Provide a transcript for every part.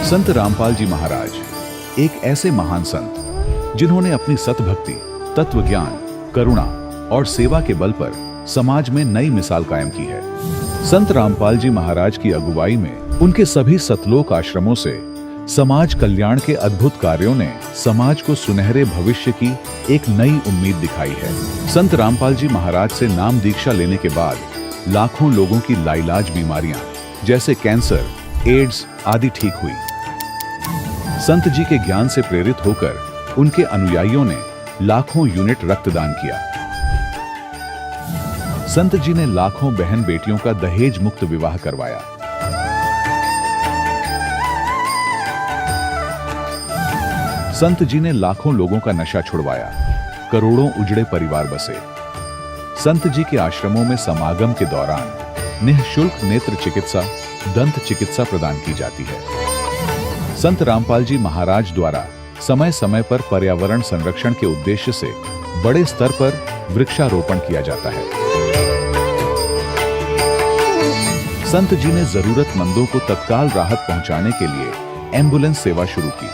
संत रामपाल जी महाराज एक ऐसे महान संत जिन्होंने अपनी सतभक्ति, तत्व ज्ञान, करुणा और सेवा के बल पर समाज में नई मिसाल कायम की है। संत रामपाल जी महाराज की अगुवाई में उनके सभी सतलोक आश्रमों से समाज कल्याण के अद्भुत कार्यों ने समाज को सुनहरे भविष्य की एक नई उम्मीद दिखाई है। संत रामपाल जी महाराज से नाम दीक्षा लेने के बाद लाखों लोगों की लाइलाज बीमारियां जैसे कैंसर, एड्स आदि ठीक हुई। संत जी के ज्ञान से प्रेरित होकर उनके अनुयायियों ने लाखों यूनिट रक्तदान किया। संत जी ने लाखों बहन बेटियों का दहेज मुक्त विवाह करवाया। संत जी ने लाखों लोगों का नशा छुड़वाया, करोड़ों उजड़े परिवार बसे। संत जी के आश्रमों में समागम के दौरान निःशुल्क नेत्र चिकित्सा, दंत चिकित्सा प्रदान की जाती है। संत रामपाल जी महाराज द्वारा समय समय पर पर्यावरण संरक्षण के उद्देश्य से बड़े स्तर पर वृक्षारोपण किया जाता है। संत जी ने जरूरतमंदों को तत्काल राहत पहुंचाने के लिए एम्बुलेंस सेवा शुरू की।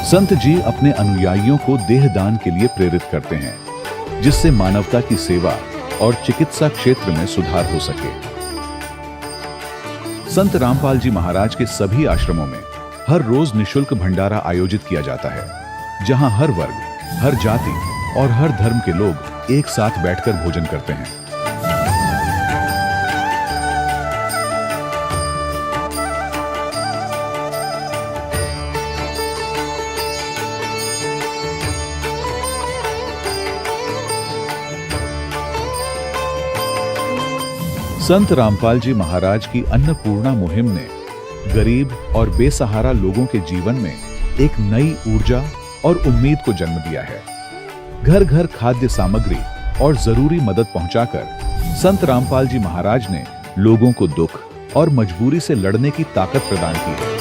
संत जी अपने अनुयायियों को देहदान के लिए प्रेरित करते हैं, जिससे मानवता की सेवा और चिकित्सा क्षेत्र में सुधार हो सके। संत रामपाल जी महाराज के सभी आश्रमों में हर रोज निःशुल्क भंडारा आयोजित किया जाता है, जहां हर वर्ग, हर जाति और हर धर्म के लोग एक साथ बैठकर भोजन करते हैं। संत रामपाल जी महाराज की अन्नपूर्णा मुहिम ने गरीब और बेसहारा लोगों के जीवन में एक नई ऊर्जा और उम्मीद को जन्म दिया है। घर घर खाद्य सामग्री और जरूरी मदद पहुंचाकर संत रामपाल जी महाराज ने लोगों को दुख और मजबूरी से लड़ने की ताकत प्रदान की है।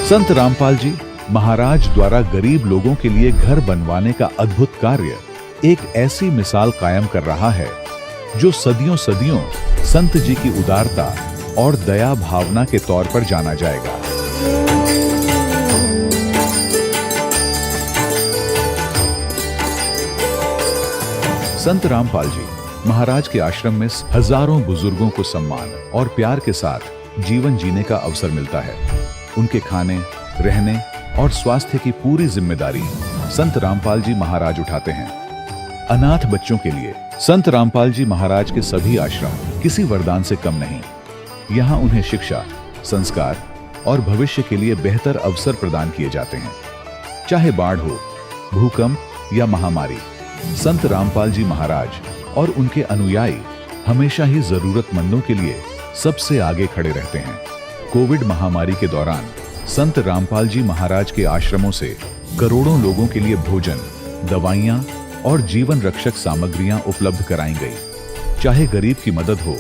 संत रामपाल जी महाराज द्वारा गरीब लोगों के लिए घर बनवाने का अद्भुत कार्य एक ऐसी मिसाल कायम कर रहा है जो सदियों सदियों संत जी की उदारता और दया भावना के तौर पर जाना जाएगा। संत रामपाल जी महाराज के आश्रम में हजारों बुजुर्गों को सम्मान और प्यार के साथ जीवन जीने का अवसर मिलता है। उनके खाने, रहने और स्वास्थ्य की पूरी जिम्मेदारी संत रामपाल जी महाराज उठाते हैं। अनाथ बच्चों के लिए संत रामपाल जी महाराज के सभी आश्रम किसी वरदान से कम नहीं। यहाँ उन्हें शिक्षा, संस्कार और भविष्य के लिए बेहतर अवसर प्रदान किए जाते हैं। चाहे बाढ़ हो, भूकंप या महामारी, संत रामपाल जी महाराज और उनके अनुयायी हमेशा ही जरूरतमंदों के लिए सबसे आगे खड़े रहते हैं। कोविड महामारी के दौरान संत रामपाल जी महाराज के आश्रमों से करोड़ों लोगों के लिए भोजन, दवाइयां और जीवन रक्षक सामग्रियां उपलब्ध कराई गई। चाहे गरीब की मदद हो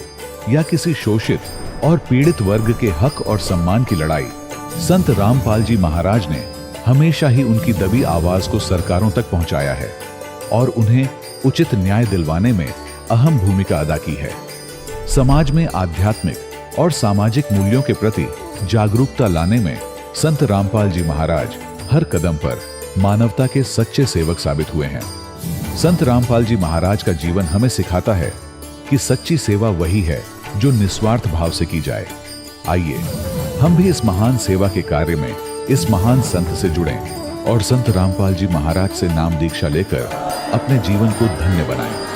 या किसी शोषित और पीड़ित वर्ग के हक और सम्मान की लड़ाई, संत रामपाल जी महाराज ने हमेशा ही उनकी दबी आवाज को सरकारों तक पहुंचाया है और उन्हें उचित न्याय दिलवाने में अहम भूमिका अदा की है। समाज में आध्यात्मिक और सामाजिक मूल्यों के प्रति जागरूकता लाने में संत रामपाल जी महाराज हर कदम पर मानवता के सच्चे सेवक साबित हुए हैं। संत रामपाल जी महाराज का जीवन हमें सिखाता है कि सच्ची सेवा वही है जो निस्वार्थ भाव से की जाए। आइए हम भी इस महान सेवा के कार्य में इस महान संत से जुड़ें और संत रामपाल जी महाराज से नाम दीक्षा लेकर अपने जीवन को धन्य बनाएं।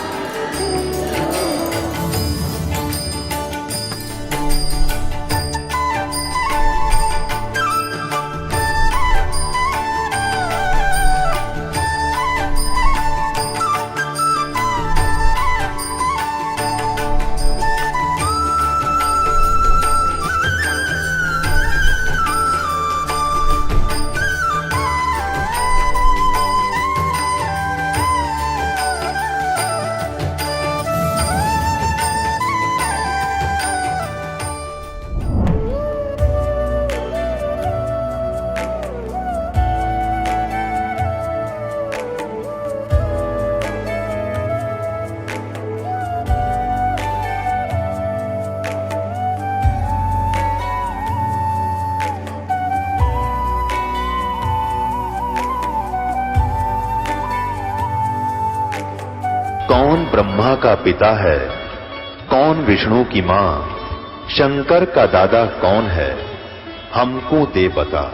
कौन ब्रह्मा का पिता है, कौन विष्णु की मां, शंकर का दादा कौन है, हमको दे बता।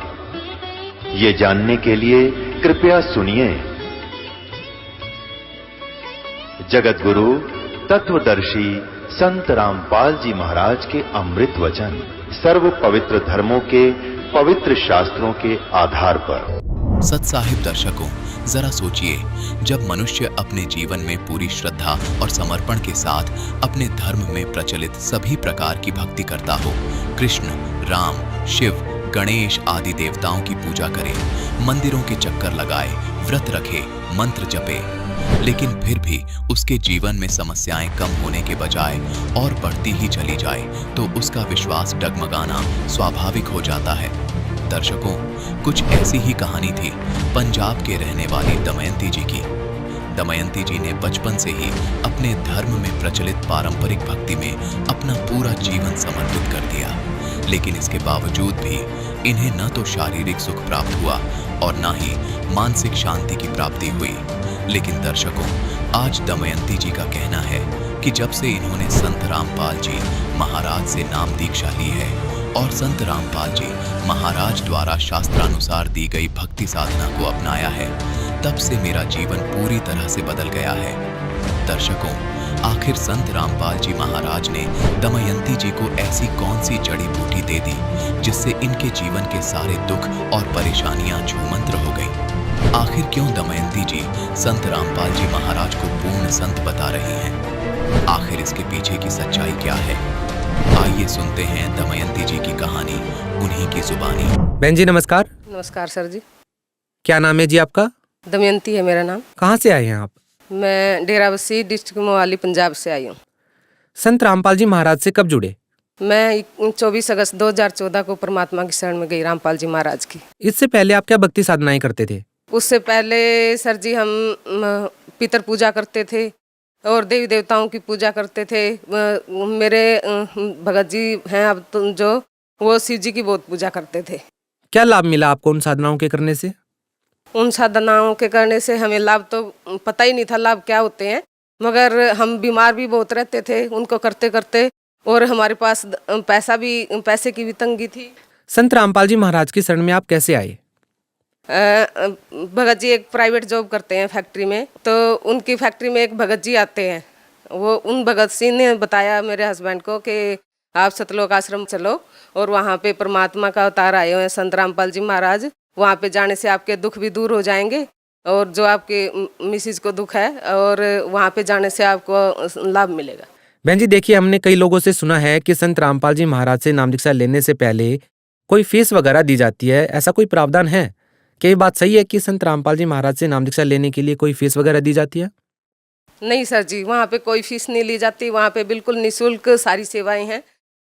ये जानने के लिए कृपया सुनिए। जगत गुरु तत्वदर्शी संत रामपाल जी महाराज के अमृत वचन सर्व पवित्र धर्मों के पवित्र शास्त्रों के आधार पर। सत्साहिब दर्शकों, जरा सोचिए, जब मनुष्य अपने जीवन में पूरी श्रद्धा और समर्पण के साथ अपने धर्म में प्रचलित सभी प्रकार की भक्ति करता हो, कृष्ण, राम, शिव, गणेश आदि देवताओं की पूजा करे, मंदिरों के चक्कर लगाए, व्रत रखे, मंत्र जपे, लेकिन फिर भी उसके जीवन में समस्याएं कम होने के बजाय और बढ़ती ही चली जाए, तो उसका विश्वास डगमगाना स्वाभाविक हो जाता है। दर्शकों, कुछ ऐसी ही कहानी थी पंजाब के रहने वाली दमयंती जी की। दमयंती जी ने बचपन से ही अपने धर्म में प्रचलित पारंपरिक भक्ति में अपना पूरा जीवन समर्पित कर दिया, लेकिन इसके बावजूद भी इन्हें न तो शारीरिक सुख प्राप्त हुआ और न ही मानसिक शांति की प्राप्ति हुई। लेकिन दर्शकों, आज दमयंती जी का कहना है कि जब से इन्होंने संत रामपाल जी महाराज से नाम दीक्षा ली है और संत रामपाल जी महाराज द्वारा शास्त्रानुसार दी गई भक्ति साधना को अपनाया है, तब से मेरा जीवन पूरी तरह से बदल गया है। दर्शकों, आखिर संत रामपाल जी महाराज ने दमयंती जी को ऐसी कौन सी जड़ी बूटी दे दी जिससे इनके जीवन के सारे दुख और परेशानियां छूमंत्र हो गई? आखिर क्यों दमयंती जी संत रामपाल जी महाराज को पूर्ण संत बता रही हैं? आखिर इसके पीछे की सच्चाई क्या है? आइए सुनते हैं दमयंती जी की कहानी उन्हीं की जुबानी। बहन जी नमस्कार। नमस्कार सर जी। क्या नाम है जी आपका? दमयंती है मेरा नाम। कहाँ से आए हैं आप? मैं डेराबस्सी डिस्ट्रिक्ट मोहाली पंजाब से आई हूँ। संत रामपाल जी महाराज से कब जुड़े? मैं 24 अगस्त 2014 को परमात्मा की शरण में गई रामपाल जी महाराज की। इससे पहले आप क्या भक्ति साधनाएं करते थे? उससे पहले सर जी हम पितर पूजा करते थे और देवी देवताओं की पूजा करते थे। मेरे भगत जी हैं अब तो जो, वो शिव जी की बहुत पूजा करते थे। क्या लाभ मिला आपको उन साधनाओं के करने से? उन साधनाओं के करने से हमें लाभ तो पता ही नहीं था लाभ क्या होते हैं, मगर हम बीमार भी बहुत रहते थे उनको करते करते, और हमारे पास पैसे की भी तंगी थी। संत रामपाल जी महाराज की शरण में आप कैसे आए? भगत जी एक प्राइवेट जॉब करते हैं फैक्ट्री में, तो उनकी फैक्ट्री में एक भगत जी आते हैं। वो उन भगत सिंह ने बताया मेरे हस्बैंड को कि आप सतलोक आश्रम चलो और वहाँ पे परमात्मा का अवतार आए हुए हैं संत रामपाल जी महाराज, वहाँ पे जाने से आपके दुख भी दूर हो जाएंगे और जो आपके मिसिज को दुख है, और वहाँ पे जाने से आपको लाभ मिलेगा। बहन जी देखिए, हमने कई लोगों से सुना है कि संत रामपाल जी महाराज से नाम दीक्षा लेने से पहले कोई फीस वगैरह दी जाती है, ऐसा कोई प्रावधान है? क्या ये बात सही है कि संत रामपाल जी महाराज से नाम दीक्षा लेने के लिए कोई फीस वगैरह दी जाती है? नहीं सर जी, वहाँ पे कोई फीस नहीं ली जाती, वहाँ पे बिल्कुल निःशुल्क सारी सेवाएं हैं।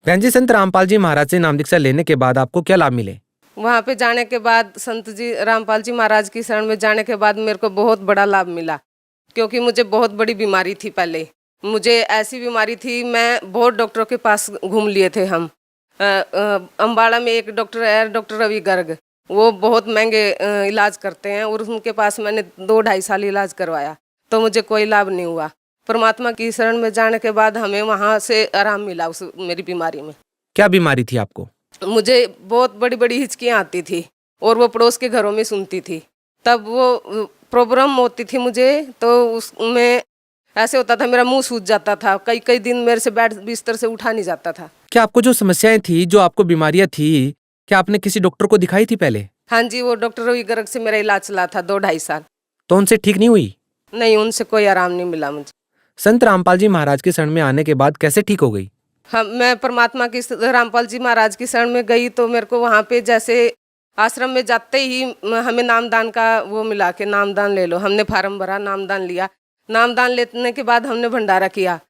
बहन जी, संत रामपाल जी महाराज से नाम दीक्षा लेने के बाद आपको क्या लाभ मिले? वहाँ पे जाने के बाद, संत जी रामपाल जी महाराज की शरण में जाने के बाद मेरे को बहुत बड़ा लाभ मिला, क्योंकि मुझे बहुत बड़ी बीमारी थी। पहले मुझे ऐसी बीमारी थी, मैं बहुत डॉक्टरों के पास घूम लिए थे हम। अम्बाड़ा में एक डॉक्टर है, डॉक्टर रवि गर्ग, वो बहुत महंगे इलाज करते हैं, और उनके पास मैंने 2-2.5 साल इलाज करवाया तो मुझे कोई लाभ नहीं हुआ। परमात्मा की शरण में जाने के बाद हमें वहाँ से आराम मिला उस मेरी बीमारी में। क्या बीमारी थी आपको? मुझे बहुत बड़ी बड़ी हिचकियाँ आती थी और वो पड़ोस के घरों में सुनती थी, तब वो प्रॉब्लम होती थी मुझे, तो उसमें ऐसे होता था मेरा मुंह सूज जाता था, कई कई दिन मेरे से बेड बिस्तर से उठा नहीं जाता था। क्या आपको जो समस्याएं थी, जो आपको बीमारियां थी, क्या आपने किसी डॉक्टर को दिखाई थी पहले? हाँ जी, वो डॉक्टर रवि गर्ग से मेरा इलाज चला था 2-2.5 साल। तो उनसे ठीक नहीं हुई? नहीं, उनसे कोई आराम नहीं मिला मुझे। संत रामपाल जी महाराज की शरण में आने के बाद कैसे ठीक हो गई? मैं परमात्मा की रामपाल जी महाराज की शरण में गई तो मेरे को वहाँ पे जैसे आश्रम में जाते ही हमें नामदान का वो मिला कि नामदान ले लो। हमने फार्म भरा, नामदान लिया। नामदान लेने के बाद हमने भंडारा किया।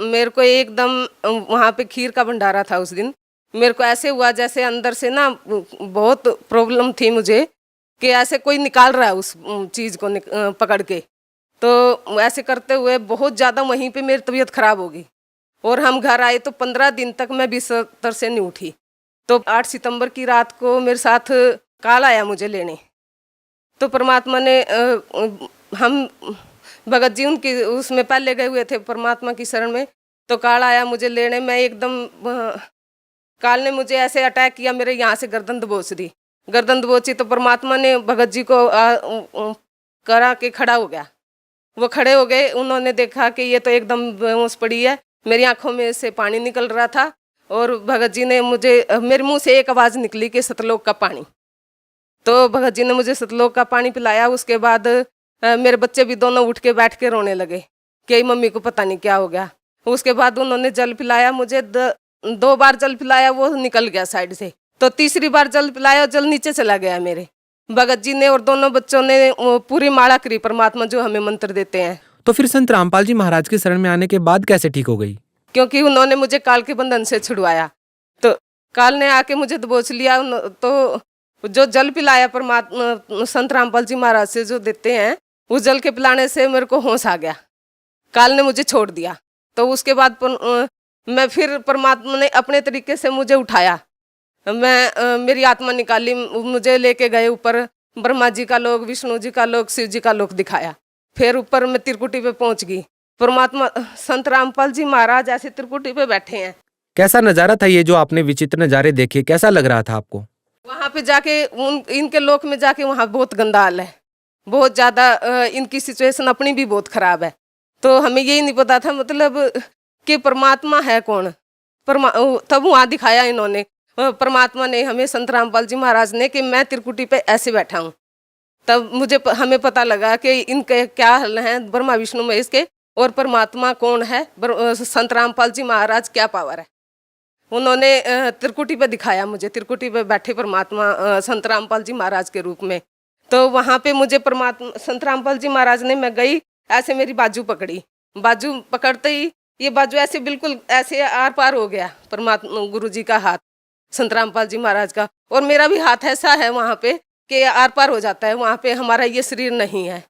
मेरे को एकदम वहाँ पे खीर का भंडारा था उस दिन। मेरे को ऐसे हुआ जैसे अंदर से ना बहुत प्रॉब्लम थी मुझे कि ऐसे कोई निकाल रहा है उस चीज़ को पकड़ के। तो ऐसे करते हुए बहुत ज़्यादा वहीं पे मेरी तबीयत ख़राब हो गई और हम घर आए तो 15 दिन तक मैं बिस्तर से नहीं उठी। तो 8 सितंबर की रात को मेरे साथ काल आया मुझे लेने। तो परमात्मा ने भगत जी उनकी उसमें पहले गए हुए थे परमात्मा की शरण में। तो काल आया मुझे लेने, मैं एकदम काल ने मुझे ऐसे अटैक किया, मेरे यहाँ से गर्दन दबोच दी। गर्दन दबोची तो परमात्मा ने भगत जी को करा के खड़ा हो गया। वो खड़े हो गए, उन्होंने देखा कि ये तो एकदम बेहोश पड़ी है। मेरी आंखों में से पानी निकल रहा था और भगत जी ने मुझे, मेरे मुंह से एक आवाज़ निकली कि सतलोक का पानी। तो भगत जी ने मुझे सतलोक का पानी पिलाया। उसके बाद मेरे बच्चे भी दोनों उठ के बैठ के रोने लगे कि मम्मी को पता नहीं क्या हो गया। उसके बाद उन्होंने जल पिलाया मुझे, 2 बार जल पिलाया, वो निकल गया साइड से। तो तीसरी बार जल पिलाया, जल नीचे चला गया मेरे। भगत जी ने और दोनों बच्चों ने पूरी माला करी परमात्मा जो हमें मंत्र देते हैं। तो फिर संत रामपाल जी महाराज की शरण में आने के बाद कैसे ठीक हो गई? क्योंकि उन्होंने मुझे काल के बंधन से छुड़वाया। तो काल ने आके मुझे दबोच लिया। तो जो जल पिलाया परमात्मा संत रामपाल जी महाराज से जो देते हैं, उस जल के पिलाने से मेरे को होश आ गया। काल ने मुझे छोड़ दिया। तो उसके बाद मैं फिर परमात्मा ने अपने तरीके से मुझे उठाया। मेरी आत्मा निकाली, मुझे लेके गए ऊपर, ब्रह्मा जी का लोक, विष्णु जी का लोक, शिव जी का लोक दिखाया। फिर ऊपर मैं त्रिकुटी पे पहुंच गई। परमात्मा संत रामपाल जी महाराज ऐसे त्रिकुटी पे बैठे हैं। कैसा नजारा था ये जो आपने विचित्र नजारे देखे, कैसा लग रहा था आपको? वहाँ पे जाके इनके लोक में जाके वहाँ बहुत गंदा हाल है, बहुत ज़्यादा। इनकी सिचुएशन अपनी भी बहुत ख़राब है। तो हमें यही नहीं पता था मतलब कि परमात्मा है कौन। तब वहाँ दिखाया इन्होंने, परमात्मा ने हमें, संत रामपाल जी महाराज ने, कि मैं त्रिकुटी पे ऐसे बैठा हूँ। तब हमें पता लगा कि इनके क्या हाल हैं, ब्रह्मा विष्णु महेश के, और परमात्मा कौन है, संत रामपाल जी महाराज क्या पावर है। उन्होंने त्रिकुटी पे दिखाया मुझे, त्रिकुटी पे बैठे परमात्मा संत रामपाल जी महाराज के रूप में। तो वहाँ पे मुझे परमात्मा संत रामपाल जी महाराज ने, मैं गई ऐसे, मेरी बाजू पकड़ी। बाजू पकड़ते ही ये बाजू ऐसे बिल्कुल ऐसे आर पार हो गया, परमात्मा गुरु जी का हाथ, संत रामपाल जी महाराज का, और मेरा भी हाथ ऐसा है वहाँ पे कि आर पार हो जाता है। वहाँ पे हमारा ये शरीर नहीं है।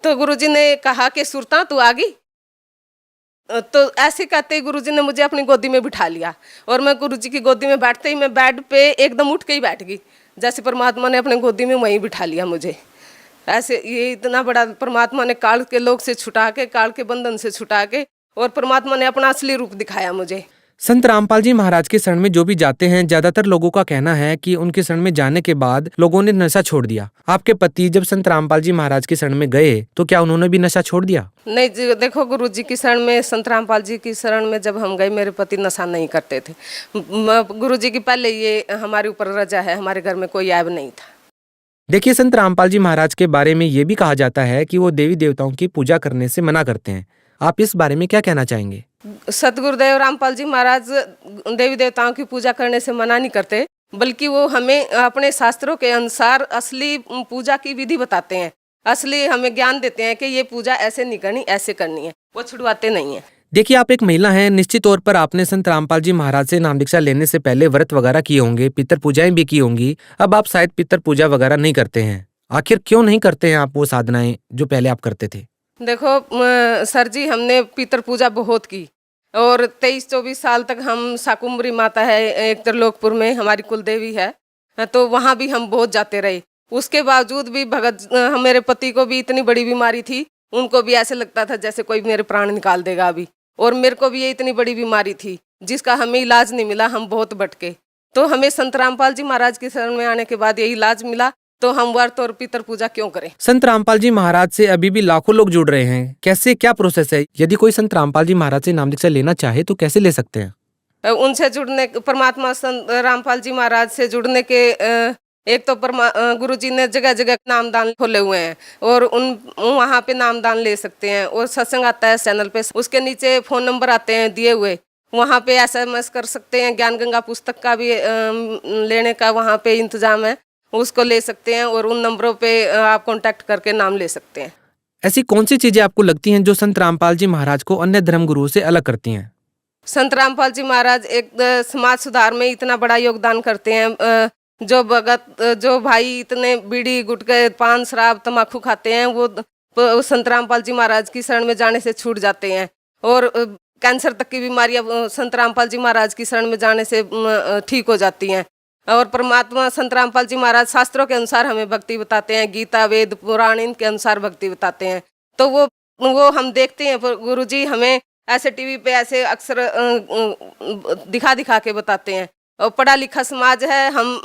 तो गुरुजी ने कहा कि सुरता तू आ गई। तो ऐसे कहते ही गुरुजी ने मुझे अपनी गोदी में बिठा लिया, और मैं गुरुजी की गोदी में बैठते ही मैं बेड पे एकदम उठ के ही बैठ गई, जैसे परमात्मा ने अपनी गोदी में वहीं बिठा लिया मुझे। ऐसे ये इतना बड़ा परमात्मा ने काल के लोक से छुटा के, काल के बंधन से छुटा के, और परमात्मा ने अपना असली रूप दिखाया मुझे। संत रामपाल जी महाराज के शरण में जो भी जाते हैं, ज्यादातर लोगों का कहना है कि उनके शरण में जाने के बाद लोगों ने नशा छोड़ दिया। आपके पति जब संत रामपाल जी महाराज की शरण में गए तो क्या उन्होंने भी नशा छोड़ दिया? नहीं जी, देखो गुरु जी की शरण में, संत रामपाल जी की शरण में जब हम गए, मेरे पति नशा नहीं करते थे। गुरु जी की पहले ये हमारे ऊपर रजा है, हमारे घर में कोई ऐब नहीं था। देखिए, संत रामपाल जी महाराज के बारे में ये भी कहा जाता है कि वो देवी देवताओं की पूजा करने से मना करते हैं। आप इस बारे में क्या कहना चाहेंगे? सतगुरुदेव रामपाल जी महाराज देवी देवताओं की पूजा करने से मना नहीं करते, बल्कि वो हमें अपने शास्त्रों के अनुसार असली पूजा की विधि बताते हैं, असली हमें ज्ञान देते हैं कि ये पूजा ऐसे नहीं करनी, ऐसे करनी है। वो छुड़वाते नहीं है। देखिए, आप एक महिला हैं, निश्चित तौर पर आपने संत रामपाल जी महाराज से नाम दीक्षा लेने से पहले व्रत वगैरह किए होंगे, पितर पूजाएं भी की होंगी। अब आप शायद पितर पूजा वगैरह नहीं करते हैं। आखिर क्यों नहीं करते हैं आप वो साधनाएं जो पहले आप करते थे? देखो सर जी, हमने पितर पूजा बहुत की, और 23-24 साल तक हम शाकुम्भरी माता है एक त्रिलोकपुर में, हमारी कुलदेवी है, तो वहाँ भी हम बहुत जाते रहे। उसके बावजूद भी मेरे पति को भी इतनी बड़ी बीमारी थी, उनको भी ऐसे लगता था जैसे कोई मेरे प्राण निकाल देगा अभी, और मेरे को भी ये इतनी बड़ी बीमारी थी जिसका हमें इलाज नहीं मिला। हम बहुत भटके, तो हमें संत रामपाल जी महाराज की शरण में आने के बाद ये इलाज मिला। तो हम व्रत और पितर पूजा क्यों करें? संत रामपाल जी महाराज से अभी भी लाखों लोग जुड़ रहे हैं। कैसे, क्या प्रोसेस है? यदि कोई संत रामपाल जी महाराज से नाम दीक्षा लेना चाहे तो कैसे ले सकते हैं? उनसे जुड़ने, परमात्मा संत रामपाल जी महाराज से जुड़ने के एक तो गुरु जी ने जगह जगह नामदान खोले हुए हैं, और वहाँ पे नामदान ले सकते हैं। और सत्संग आता है चैनल पे, उसके नीचे फोन नंबर आते हैं दिए हुए, वहाँ पे SMS कर सकते हैं। ज्ञान गंगा पुस्तक का भी लेने का वहाँ पे इंतजाम है, उसको ले सकते हैं, और उन नंबरों पे आप कांटेक्ट करके नाम ले सकते हैं। ऐसी कौन सी चीजें आपको लगती हैं जो संत रामपाल जी महाराज को अन्य धर्म गुरुओं से अलग करती हैं? संत रामपाल जी महाराज एक समाज सुधार में इतना बड़ा योगदान करते हैं। जो भगत, जो भाई इतने बीड़ी गुटखे पान शराब तम्बाकू खाते हैं, वो संत रामपाल जी महाराज की शरण में जाने से छूट जाते हैं। और कैंसर तक की बीमारियां संत रामपाल जी महाराज की शरण में जाने से ठीक हो जाती हैं। और परमात्मा संत रामपाल जी महाराज शास्त्रों के अनुसार हमें भक्ति बताते हैं, गीता वेद पुराण इनके अनुसार भक्ति बताते हैं। तो वो वो हम देखते हैं, पर गुरुजी हमें ऐसे टीवी पे ऐसे अक्सर दिखा दिखा के बताते हैं। और पढ़ा लिखा समाज है, हम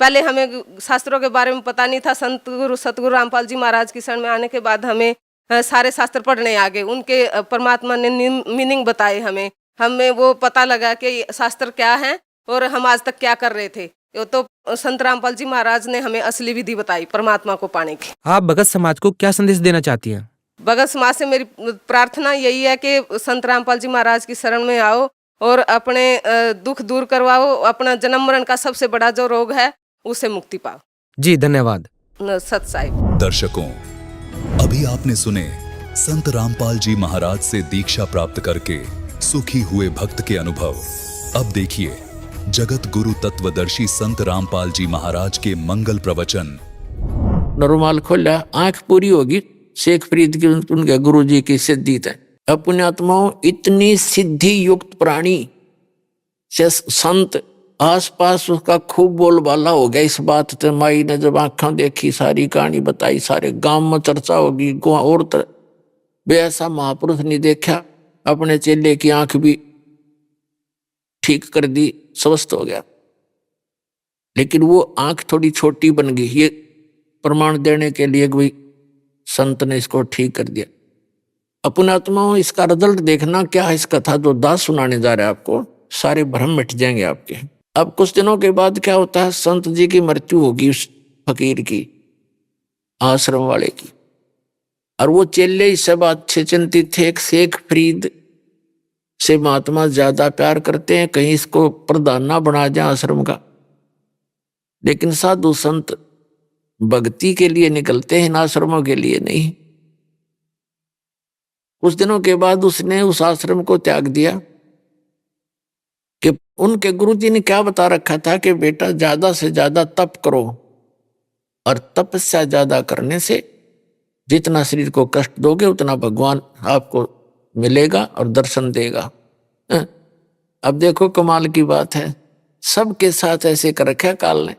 पहले हमें शास्त्रों के बारे में पता नहीं था। संत गुरु सतगुरु रामपाल जी महाराज की शरण में आने के बाद हमें सारे शास्त्र पढ़ने आ गए। उनके परमात्मा ने मीनिंग बताए हमें वो पता लगा कि शास्त्र क्या है और हम आज तक क्या कर रहे थे। तो संत रामपाल जी महाराज ने हमें असली विधि बताई परमात्मा को पाने की। आप भगत समाज को क्या संदेश देना चाहती हैं? भगत समाज से मेरी प्रार्थना यही है कि संत रामपाल जी महाराज की शरण में आओ और अपने दुख दूर करवाओ, अपना जन्म मरण का सबसे बड़ा जो रोग है उससे मुक्ति पाओ। जी धन्यवाद। सत साहिब। दर्शकों, अभी आपने सुने संत रामपाल जी महाराज से दीक्षा प्राप्त करके सुखी हुए भक्त के अनुभव। अब देखिए जगत गुरु तत्वदर्शी संत रामपाल जी महाराज के मंगल प्रवचन। नरुमाल खोला, आंख पूरी होगी। शेख फरीद की उनके गुरु जी की सिद्धि है। अपने आत्माओं, इतनी सिद्धि युक्त प्राणी से संत आसपास उसका खूब बोलबाला हो गया। इस बात से माई ने जब आंखें देखी, सारी कहानी बताई, सारे गांव में चर्चा होगी। और वे ऐसा महापुरुष नहीं देखा। अपने चेले की आंख भी ठीक कर दी, स्वस्थ हो गया। लेकिन वो आंख थोड़ी छोटी बन गई। ये प्रमाण देने के लिए कोई संत ने इसको ठीक कर दिया। अपने आत्माओं, इसका रिजल्ट देखना क्या है। इस कथा जो दास सुनाने जा रहे हैं आपको, सारे भ्रम मिट जाएंगे आपके। अब कुछ दिनों के बाद क्या होता है, संत जी की मृत्यु होगी, उस फकीर की, आश्रम वाले की। और वो चेले इस सब अच्छे चिंतित थे। एक शेख फरीद से महात्मा ज्यादा प्यार करते हैं, कहीं इसको प्रधान ना बना जाए आश्रम का। लेकिन साधु संत भक्ति के लिए निकलते हैं, आश्रमों के लिए नहीं। कुछ दिनों के बाद उसने उस आश्रम को त्याग दिया। कि उनके गुरुजी ने क्या बता रखा था कि बेटा ज्यादा से ज्यादा तप करो, और तपस्या ज्यादा करने से जितना शरीर को कष्ट दोगे उतना भगवान आपको मिलेगा और दर्शन देगा। अब देखो कमाल की बात है, सबके साथ ऐसे कर रखा काल ने।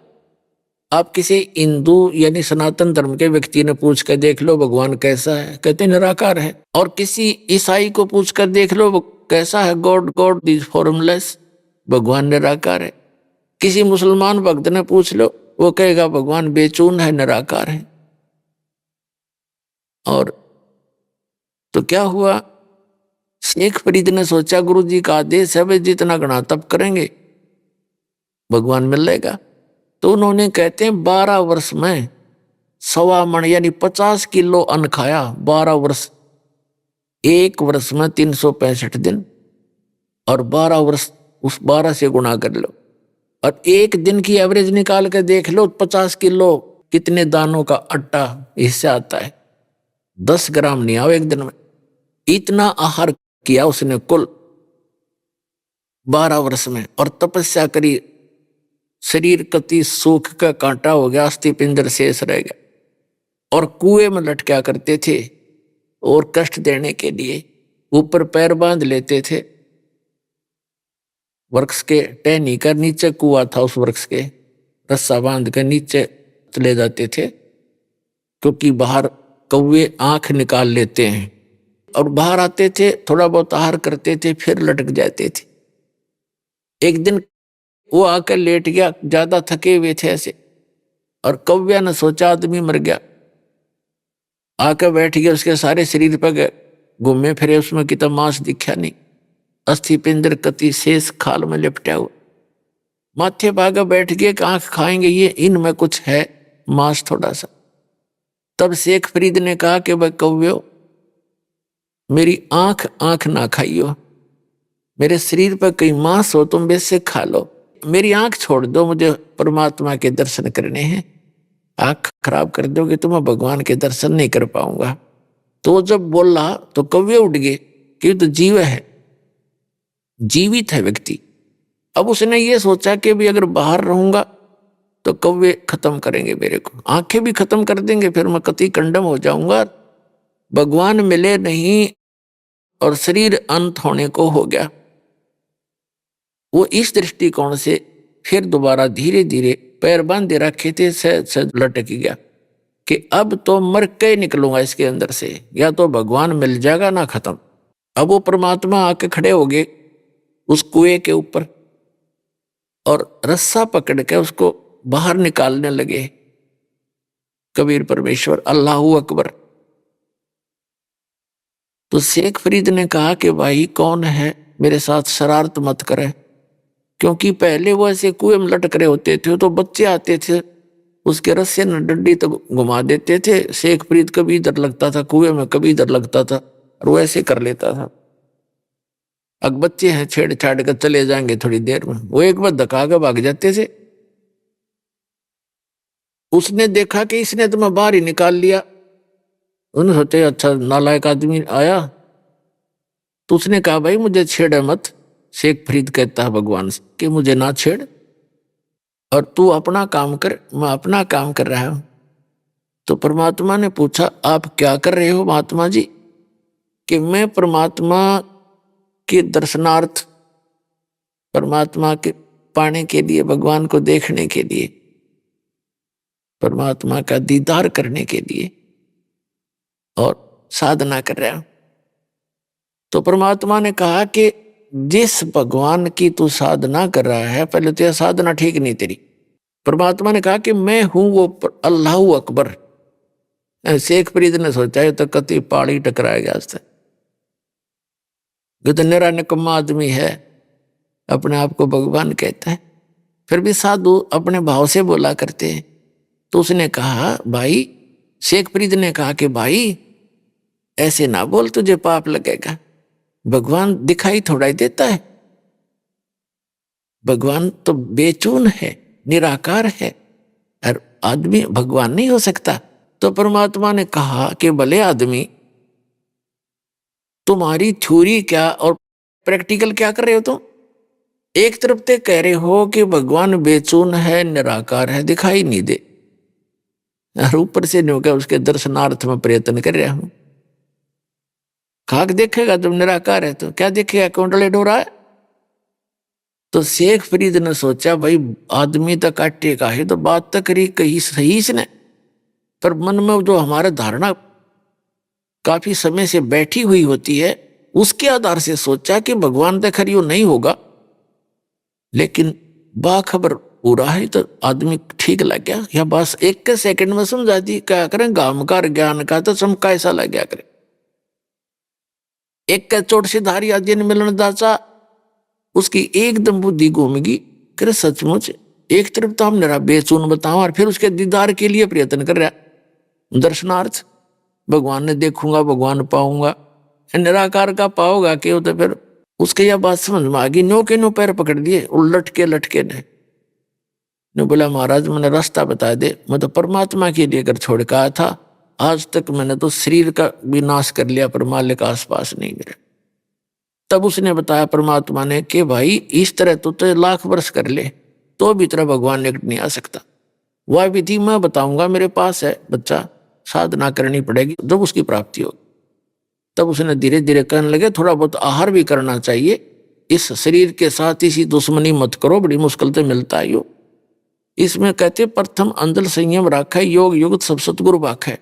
आप किसी हिंदू यानी सनातन धर्म के व्यक्ति ने पूछ कर देख लो भगवान कैसा है, कहते निराकार है। और किसी ईसाई को पूछ कर देख लो कैसा है, गॉड गॉड इज फॉर्मलेस, भगवान निराकार है। किसी मुसलमान भक्त ने पूछ लो, वो कहेगा भगवान बेचून है, निराकार है। और तो क्या हुआ, शेख फरीद ने सोचा गुरु जी का आदेश है, भाई जितना गणा तप करेंगे भगवान मिलेगा। तो उन्होंने कहते हैं 12 वर्ष में 1.25 मन यानी 50 किलो अन्न खाया। 12 वर्ष, एक वर्ष में 365 दिन, और 12 वर्ष उस 12 से गुणा कर लो, और एक दिन की एवरेज निकाल कर देख लो 50 किलो कितने दानों का आटा इससे आता है। 10 ग्राम नहीं आओ एक दिन में। इतना आहार किया उसने कुल 12 वर्ष में, और तपस्या करी। शरीर कति सूख का कांटा हो गया, अस्थि पिंजर शेष रह गया। और कुएं में लटका करते थे, और कष्ट देने के लिए ऊपर पैर बांध लेते थे। वृक्ष के टहनी कर नीचे कुआं था, उस वृक्ष के रस्सा बांध कर नीचे चले जाते थे, क्योंकि बाहर कौवे आंख निकाल लेते हैं। और बाहर आते थे, थोड़ा बहुत आहार करते थे, फिर लटक जाते थे। एक दिन वो आकर लेट गया, ज्यादा थके हुए थे ऐसे, और कौव्या ने सोचा आदमी मर गया, आकर बैठ गया। उसके सारे शरीर पर घूमे फिरे, उसमें कितना मांस दिखा नहीं, अस्थि पिंजर कति शेष खाल में लिपटा हुआ। माथे भागा बैठ गए कि आंख खाएंगे ये, इनमें कुछ है मांस थोड़ा सा। तब शेख फरीद ने कहा कि भाई कौव्यो, मेरी आंख आंख ना खाइयो, मेरे शरीर पर कहीं मांस हो तुम वैसे खा लो, मेरी आंख छोड़ दो, मुझे परमात्मा के दर्शन करने हैं। आंख खराब कर दोगे तो मैं भगवान के दर्शन नहीं कर पाऊंगा। तो जब बोला तो कौवे उठ गए कि तो जीव है, जीवित है व्यक्ति। अब उसने ये सोचा कि भी अगर बाहर रहूंगा तो कौवे खत्म करेंगे मेरे को, आंखें भी खत्म कर देंगे, फिर मैं कति कंडम हो जाऊंगा, भगवान मिले नहीं, और शरीर अंत होने को हो गया। वो इस दृष्टिकोण से फिर दोबारा धीरे धीरे पैर बांधे रखे थे, सहज सहज लटक गया। कि अब तो मर के निकलूंगा इसके अंदर से, या तो भगवान मिल जाएगा ना खत्म। अब वो परमात्मा आके खड़े हो गए उस कुएं के ऊपर और रस्सा पकड़ के उसको बाहर निकालने लगे। कबीर परमेश्वर अल्लाहू अकबर। तो शेख फरीद ने कहा कि भाई कौन है, मेरे साथ शरारत मत करे, क्योंकि पहले वो ऐसे कुएं में लटक रहे होते थे तो बच्चे आते थे उसके रस्से न डंडी तो घुमा देते थे। शेख फरीद कभी इधर लगता था कुएं में, कभी इधर लगता था और वो ऐसे कर लेता था। अब बच्चे हैं छेड़छाड़ कर चले जाएंगे थोड़ी देर में, वो एक बार धक्का के भाग जाते थे। उसने देखा कि इसने तो मैं बाहर ही निकाल लिया। उन्होंने सोचे अच्छा नालायक आदमी आया, तो उसने कहा भाई मुझे छेड़े मत। शेख फरीद कहता है भगवान से कि मुझे ना छेड़ और तू अपना काम कर, मैं अपना काम कर रहा हूं। तो परमात्मा ने पूछा आप क्या कर रहे हो महात्मा जी? कि मैं परमात्मा के दर्शनार्थ, परमात्मा के पाने के लिए, भगवान को देखने के लिए, परमात्मा का दीदार करने के लिए और साधना कर रहा हूं। तो परमात्मा ने कहा कि जिस भगवान की तू साधना कर रहा है, पहले तो यह साधना ठीक नहीं तेरी। परमात्मा ने कहा कि मैं हूं वो अल्लाहू अकबर। शेख फरीद ने सोचा है तो कति पाड़ी टकराएगा आज तक, तो निरा निकम्मा आदमी है, अपने आप को भगवान कहता है, फिर भी साधु अपने भाव से बोला करते हैं। तो उसने कहा भाई, शेख फरीद ने कहा कि भाई ऐसे ना बोल, तुझे पाप लगेगा। भगवान दिखाई थोड़ा ही देता है, भगवान तो बेचून है, निराकार है, और आदमी भगवान नहीं हो सकता। तो परमात्मा ने कहा कि भले आदमी, तुम्हारी थ्योरी क्या और प्रैक्टिकल क्या कर रहे हो तुम? एक तरफ ते कह रहे हो कि भगवान बेचून है, निराकार है, दिखाई नहीं दे, और ऊपर से नहीं होगा उसके दर्शनार्थ में प्रयत्न कर रहा हूं। खाक देखेगा जब निराकार है तो क्या देखेगा, कुंडले डोरा है। तो शेख फरीद ने सोचा भाई आदमी तो काटे का है, तो बात तो करी कही सही इसने, पर मन में जो हमारा धारणा काफी समय से बैठी हुई होती है उसके आधार से सोचा कि भगवान तो खरी नहीं होगा, लेकिन बाखबर पूरा है तो आदमी ठीक लग गया। या बस एक के सेकंड में समझा दी, क्या करें गामकार ज्ञान का तो चमका ऐसा लग गया करे। एक का चोट से धारी आदि ने मिलन दाचा, उसकी एकदम बुद्धि घूमेगी, करे सचमुच एक तरफ तो हम निरा बेचून बताओ और फिर उसके दीदार के लिए प्रयत्न कर रहा, दर्शनार्थ, भगवान ने देखूंगा भगवान पाऊंगा, निराकार का पाओगा कि तो फिर उसके यह बात समझ में आ गई। नो के नो पैर पकड़ दिए और लटके ने बोला महाराज मैंने रास्ता बता दे, मैं तो परमात्मा के लिए अगर छोड़ के आया था, आज तक मैंने तो शरीर का विनाश कर लिया पर मालिक आसपास नहीं मेरे। तब उसने बताया परमात्मा ने कि भाई इस तरह तो लाख वर्ष कर ले तो भी तरह भगवान निकट नहीं आ सकता। वह विधि मैं बताऊंगा, मेरे पास है बच्चा, साधना करनी पड़ेगी, जब उसकी प्राप्ति होगी। तब उसने धीरे धीरे कहने लगे थोड़ा बहुत आहार भी करना चाहिए, इस शरीर के साथ इसी दुश्मनी मत करो, बड़ी मुश्किल से मिलता है यो। इसमें कहते प्रथम अंदल संयम राखा, योग युक्त सब सतगुरु वाक है।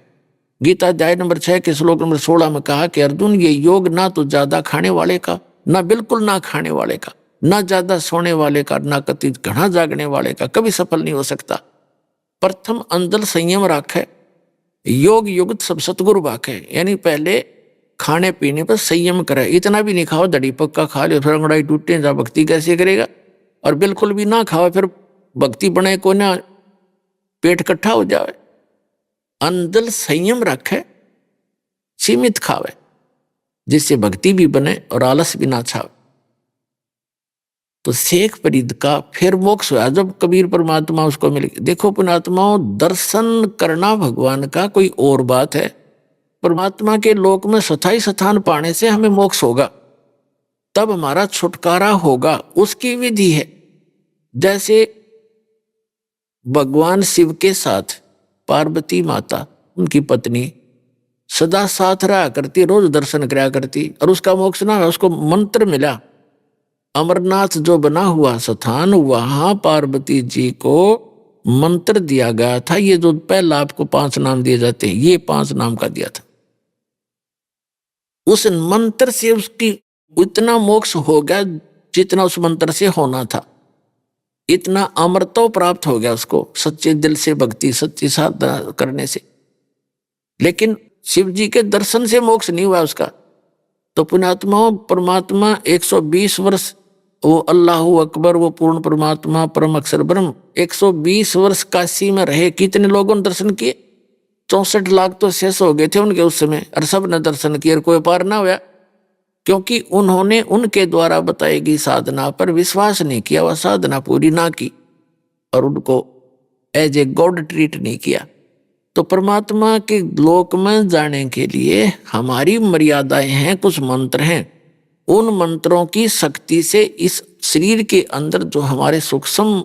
गीता अध्याय नंबर 6 के श्लोक नंबर 16 में कहा कि अर्जुन ये योग ना तो ज्यादा खाने वाले का, ना बिल्कुल ना खाने वाले का, ना ज्यादा सोने वाले का, ना कति घना जागने वाले का कभी सफल नहीं हो सकता। प्रथम अंदल संयम राखे, योग युक्त सब सतगुरु वाक है। यानी पहले खाने पीने पर संयम करे, इतना भी नहीं खाओ दड़ी पक्का खा ले फिर अंगड़ाई टूटे जा, भक्ति कैसे करेगा। और बिल्कुल भी ना खाओ फिर भक्ति बने को ना, पेट इकट्ठा हो जाए। अंदल संयम रखे, सीमित खावे, जिससे भक्ति भी बने और आलस भी ना छावे। तो शेख फरीद का फिर मोक्ष हुआ जब कबीर परमात्मा उसको मिल गए। देखो पुणात्माओं, दर्शन करना भगवान का कोई और बात है, परमात्मा के लोक में स्थायी स्थान पाने से हमें मोक्ष होगा, तब हमारा छुटकारा होगा, उसकी विधि है। जैसे भगवान शिव के साथ पार्वती माता उनकी पत्नी सदा साथ रहा करती, रोज दर्शन कराया करती, और उसका मोक्ष ना, उसको मंत्र मिला, अमरनाथ जो बना हुआ स्थान वहां पार्वती जी को मंत्र दिया गया था। ये जो पहला आपको 5 नाम दिए जाते हैं, ये 5 नाम का दिया था। उस मंत्र से उसकी इतना मोक्ष हो गया जितना उस मंत्र से होना था। इतना अमरत्व प्राप्त हो गया उसको सच्चे दिल से भक्ति, सच्ची साधना करने से। लेकिन शिव जी के दर्शन से मोक्ष नहीं हुआ उसका। तो पुण्यात्मा परमात्मा 120 वर्ष, वो अल्लाहु अकबर, वो पूर्ण परमात्मा परम अक्षर ब्रह्म 120 वर्ष काशी में रहे। कितने लोगों ने दर्शन किए? 64 लाख तो शेष हो गए थे उनके उस समय, और सब ने दर्शन किए, कोई पार ना हुआ, क्योंकि उन्होंने उनके द्वारा बताई गई साधना पर विश्वास नहीं किया, वह साधना पूरी ना की और उनको एज ए गॉड ट्रीट नहीं किया। तो परमात्मा के लोक में जाने के लिए हमारी मर्यादाएं हैं, कुछ मंत्र हैं। उन मंत्रों की शक्ति से इस शरीर के अंदर जो हमारे सूक्ष्म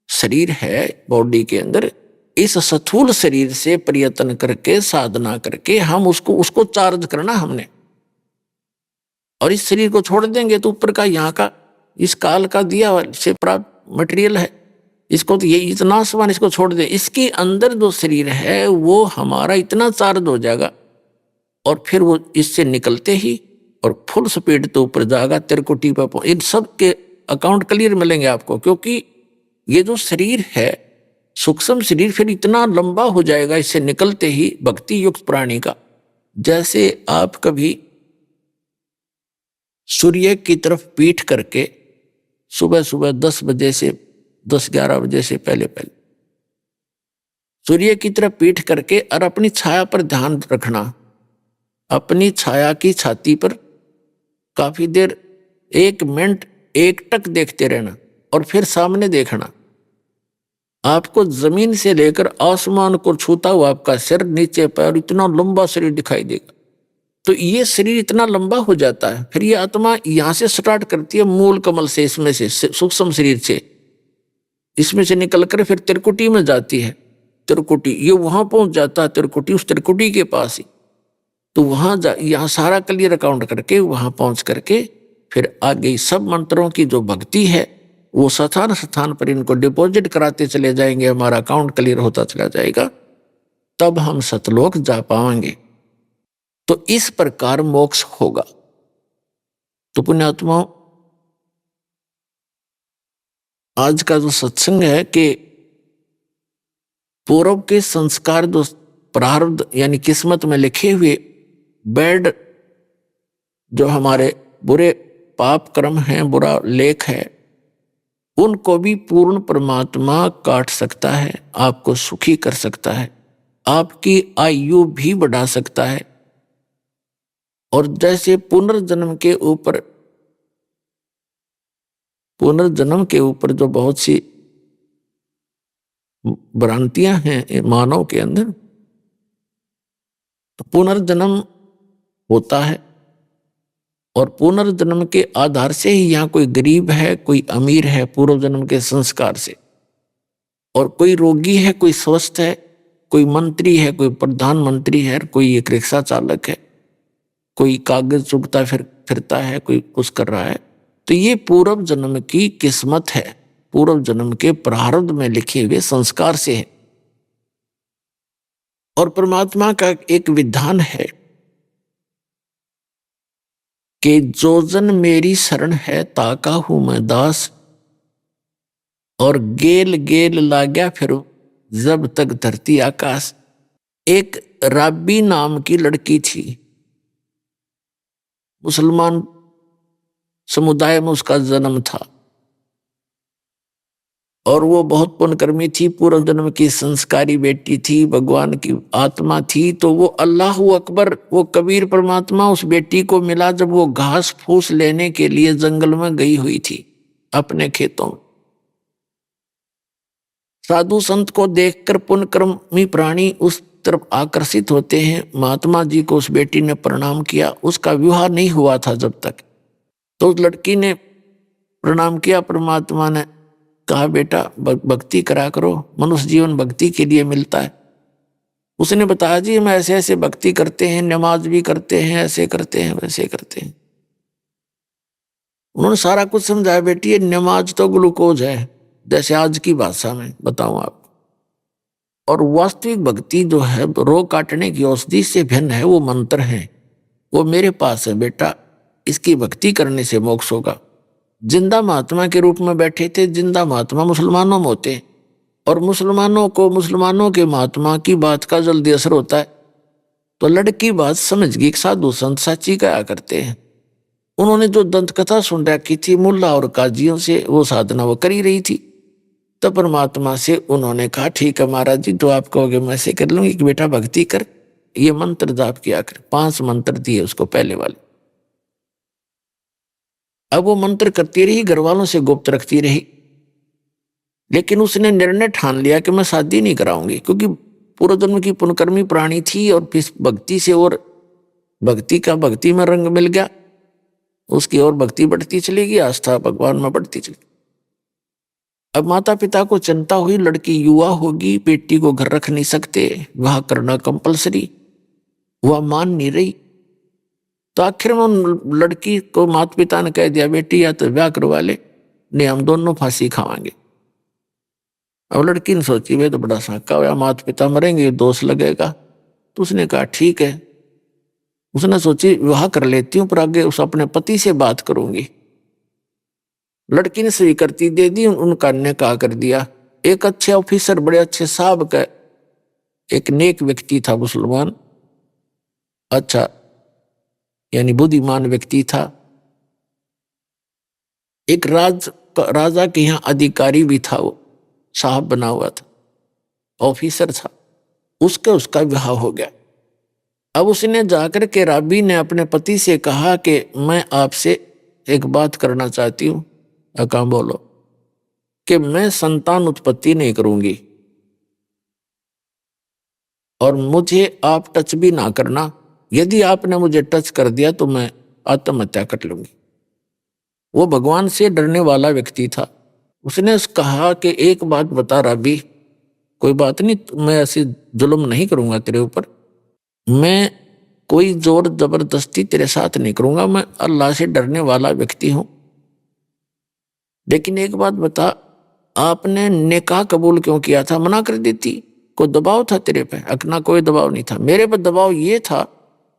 शरीर है बॉडी के अंदर, इस स्थूल शरीर से प्रयत्न करके साधना करके हम उसको चार्ज करना हमने। और इस शरीर को छोड़ देंगे तो ऊपर का यहाँ का इस काल का दिया से प्राप्त मटेरियल है, इसको तो ये इतना समान इसको छोड़ दे, इसके अंदर जो शरीर है वो हमारा इतना चार्ज हो जाएगा और फिर वो इससे निकलते ही और फुल स्पीड तो ऊपर जाएगा, तिरकुटी पर। इन सब के अकाउंट क्लियर मिलेंगे आपको, क्योंकि ये जो शरीर है सूक्ष्म शरीर फिर इतना लंबा हो जाएगा इससे निकलते ही भक्ति युक्त प्राणी का। जैसे आप कभी सूर्य की तरफ पीठ करके सुबह सुबह 10 बजे से 10-11 बजे से पहले सूर्य की तरफ पीठ करके और अपनी छाया पर ध्यान रखना, अपनी छाया की छाती पर काफी देर 1 मिनट एकटक देखते रहना और फिर सामने देखना। आपको जमीन से लेकर आसमान को छूता हुआ आपका सिर, नीचे पैर, इतना लंबा शरीर दिखाई देगा। तो ये शरीर इतना लंबा हो जाता है, फिर ये आत्मा यहां से स्टार्ट करती है मूल कमल से, इसमें से सूक्ष्म शरीर से, इसमें से निकलकर फिर त्रिकुटी में जाती है। त्रिकुटी ये वहां पहुंच जाता है, त्रिकुटी उस त्रिकुटी के पास ही। तो वहां यहाँ सारा क्लियर अकाउंट करके वहां पहुंच करके फिर आगे सब मंत्रों की जो भक्ति है वो स्थान स्थान पर इनको डिपॉजिट कराते चले जाएंगे, हमारा अकाउंट क्लियर होता चला जाएगा, तब हम सतलोक जा पाएंगे। तो इस प्रकार मोक्ष होगा। तो पुण्यात्मा आज का जो सत्संग है कि पूर्व के संस्कार जो प्रारब्ध यानी किस्मत में लिखे हुए बैड जो हमारे बुरे पाप कर्म हैं, बुरा लेख है, उनको भी पूर्ण परमात्मा काट सकता है, आपको सुखी कर सकता है, आपकी आयु भी बढ़ा सकता है। और जैसे पुनर्जन्म के ऊपर जो बहुत सी भ्रांतियां हैं मानव के अंदर, तो पुनर्जन्म होता है और पुनर्जन्म के आधार से ही यहाँ कोई गरीब है, कोई अमीर है पूर्व जन्म के संस्कार से, और कोई रोगी है, कोई स्वस्थ है, कोई मंत्री है, कोई प्रधानमंत्री है, कोई एक रिक्शा चालक है, कोई कागज चुगता फिरता है, कोई कुछ कर रहा है। तो ये पूर्व जन्म की किस्मत है, पूर्व जन्म के प्रारब्ध में लिखे हुए संस्कार से है। और परमात्मा का एक विधान है कि जो जन मेरी शरण है ताका हूं मैं दास, और गेल गेल लाग्या फिर जब तक धरती आकाश। एक राबी नाम की लड़की थी, मुसलमान समुदाय में उसका जन्म था, और वो बहुत पुण्यकर्मी थी, पूर्व जन्म की संस्कारी बेटी थी, भगवान की आत्मा थी। तो वो अल्लाहु अकबर, वो कबीर परमात्मा उस बेटी को मिला जब वो घास फूस लेने के लिए जंगल में गई हुई थी अपने खेतों में। साधु संत को देखकर पुण्यकर्मी प्राणी उस तरफ आकर्षित होते हैं। महात्मा जी को उस बेटी ने प्रणाम किया, उसका विवाह नहीं हुआ था जब तक। तो उस लड़की ने प्रणाम किया, परमात्मा ने कहा बेटा भक्ति करा करो, मनुष्य जीवन भक्ति के लिए मिलता है। उसने बताया जी हम ऐसे ऐसे भक्ति करते हैं, नमाज भी करते हैं, ऐसे करते हैं, वैसे करते हैं। उन्होंने सारा कुछ समझाया, बेटी ये नमाज तो ग्लूकोज है, जैसे आज की भाषा में बताऊं आपको। और वास्तविक भक्ति जो है रोग काटने की औषधि से भिन्न है, वो मंत्र है। वो मेरे पास है बेटा, इसकी भक्ति करने से मोक्ष होगा। जिंदा महात्मा के रूप में बैठे थे। जिंदा महात्मा मुसलमानों में होते हैं, और मुसलमानों को मुसलमानों के महात्मा की बात का जल्दी असर होता है। तो लड़की बात समझ गई, साधु संत सच्ची कहा करते हैं। उन्होंने जो दंत कथा सुन रखी थी मुल्ला और काजियों से, वो साधना वो करी रही थी। तो परमात्मा से उन्होंने कहा ठीक है महाराज जी, जो आप कहोगे मैं ऐसे कर लूंगी कि बेटा भक्ति कर, ये मंत्र जाप किया कर। 5 मंत्र दिए उसको पहले वाले। अब वो मंत्र करती रही, घर वालों से गुप्त रखती रही, लेकिन उसने निर्णय ठान लिया कि मैं शादी नहीं कराऊंगी, क्योंकि पूर्व जन्म की पुण्यकर्मी प्राणी थी और फिर भक्ति से और भक्ति में रंग मिल गया, उसकी और भक्ति बढ़ती चली गई, आस्था भगवान में बढ़ती चली। अब माता पिता को चिंता हुई, लड़की युवा होगी, बेटी को घर रख नहीं सकते, वह करना कंपलसरी, वह मान नहीं रही। तो आखिर में लड़की को माता पिता ने कह दिया बेटी या तो ब्याह करवा ले, नहीं हम दोनों फांसी खावांगे। अब लड़की ने सोची वे तो बड़ा साका हुआ, माता पिता मरेंगे, दोष लगेगा। तो उसने कहा ठीक है। उसने सोची विवाह कर लेती हूँ, पर आगे उस अपने पति से बात करूंगी। लड़की ने स्वीकृति दे दी, उनका निकाह कर दिया। एक अच्छे ऑफिसर, बड़े अच्छे साहब का एक नेक व्यक्ति था, मुसलमान, अच्छा यानी बुद्धिमान व्यक्ति था। एक राजा के यहाँ अधिकारी भी था, वो साहब बना हुआ था, ऑफिसर था। उसका विवाह हो गया। अब उसने जाकर के राबी ने अपने पति से कहा कि मैं आपसे एक बात करना चाहती हूँ। कहाँ बोलो? कि मैं संतान उत्पत्ति नहीं करूंगी और मुझे आप टच भी ना करना। यदि आपने मुझे टच कर दिया तो मैं आत्महत्या कर लूंगी। वो भगवान से डरने वाला व्यक्ति था। उसने कहा कि एक बात बता राबी, कोई बात नहीं, मैं ऐसे जुल्म नहीं करूंगा तेरे ऊपर, मैं कोई जोर जबरदस्ती तेरे साथ नहीं करूंगा, मैं अल्लाह से डरने वाला व्यक्ति हूं। लेकिन एक बात बता, आपने निकाह कबूल क्यों किया था? मना कर देती। कोई दबाव था तेरे पे? अकना कोई दबाव नहीं था। मेरे पर दबाव ये था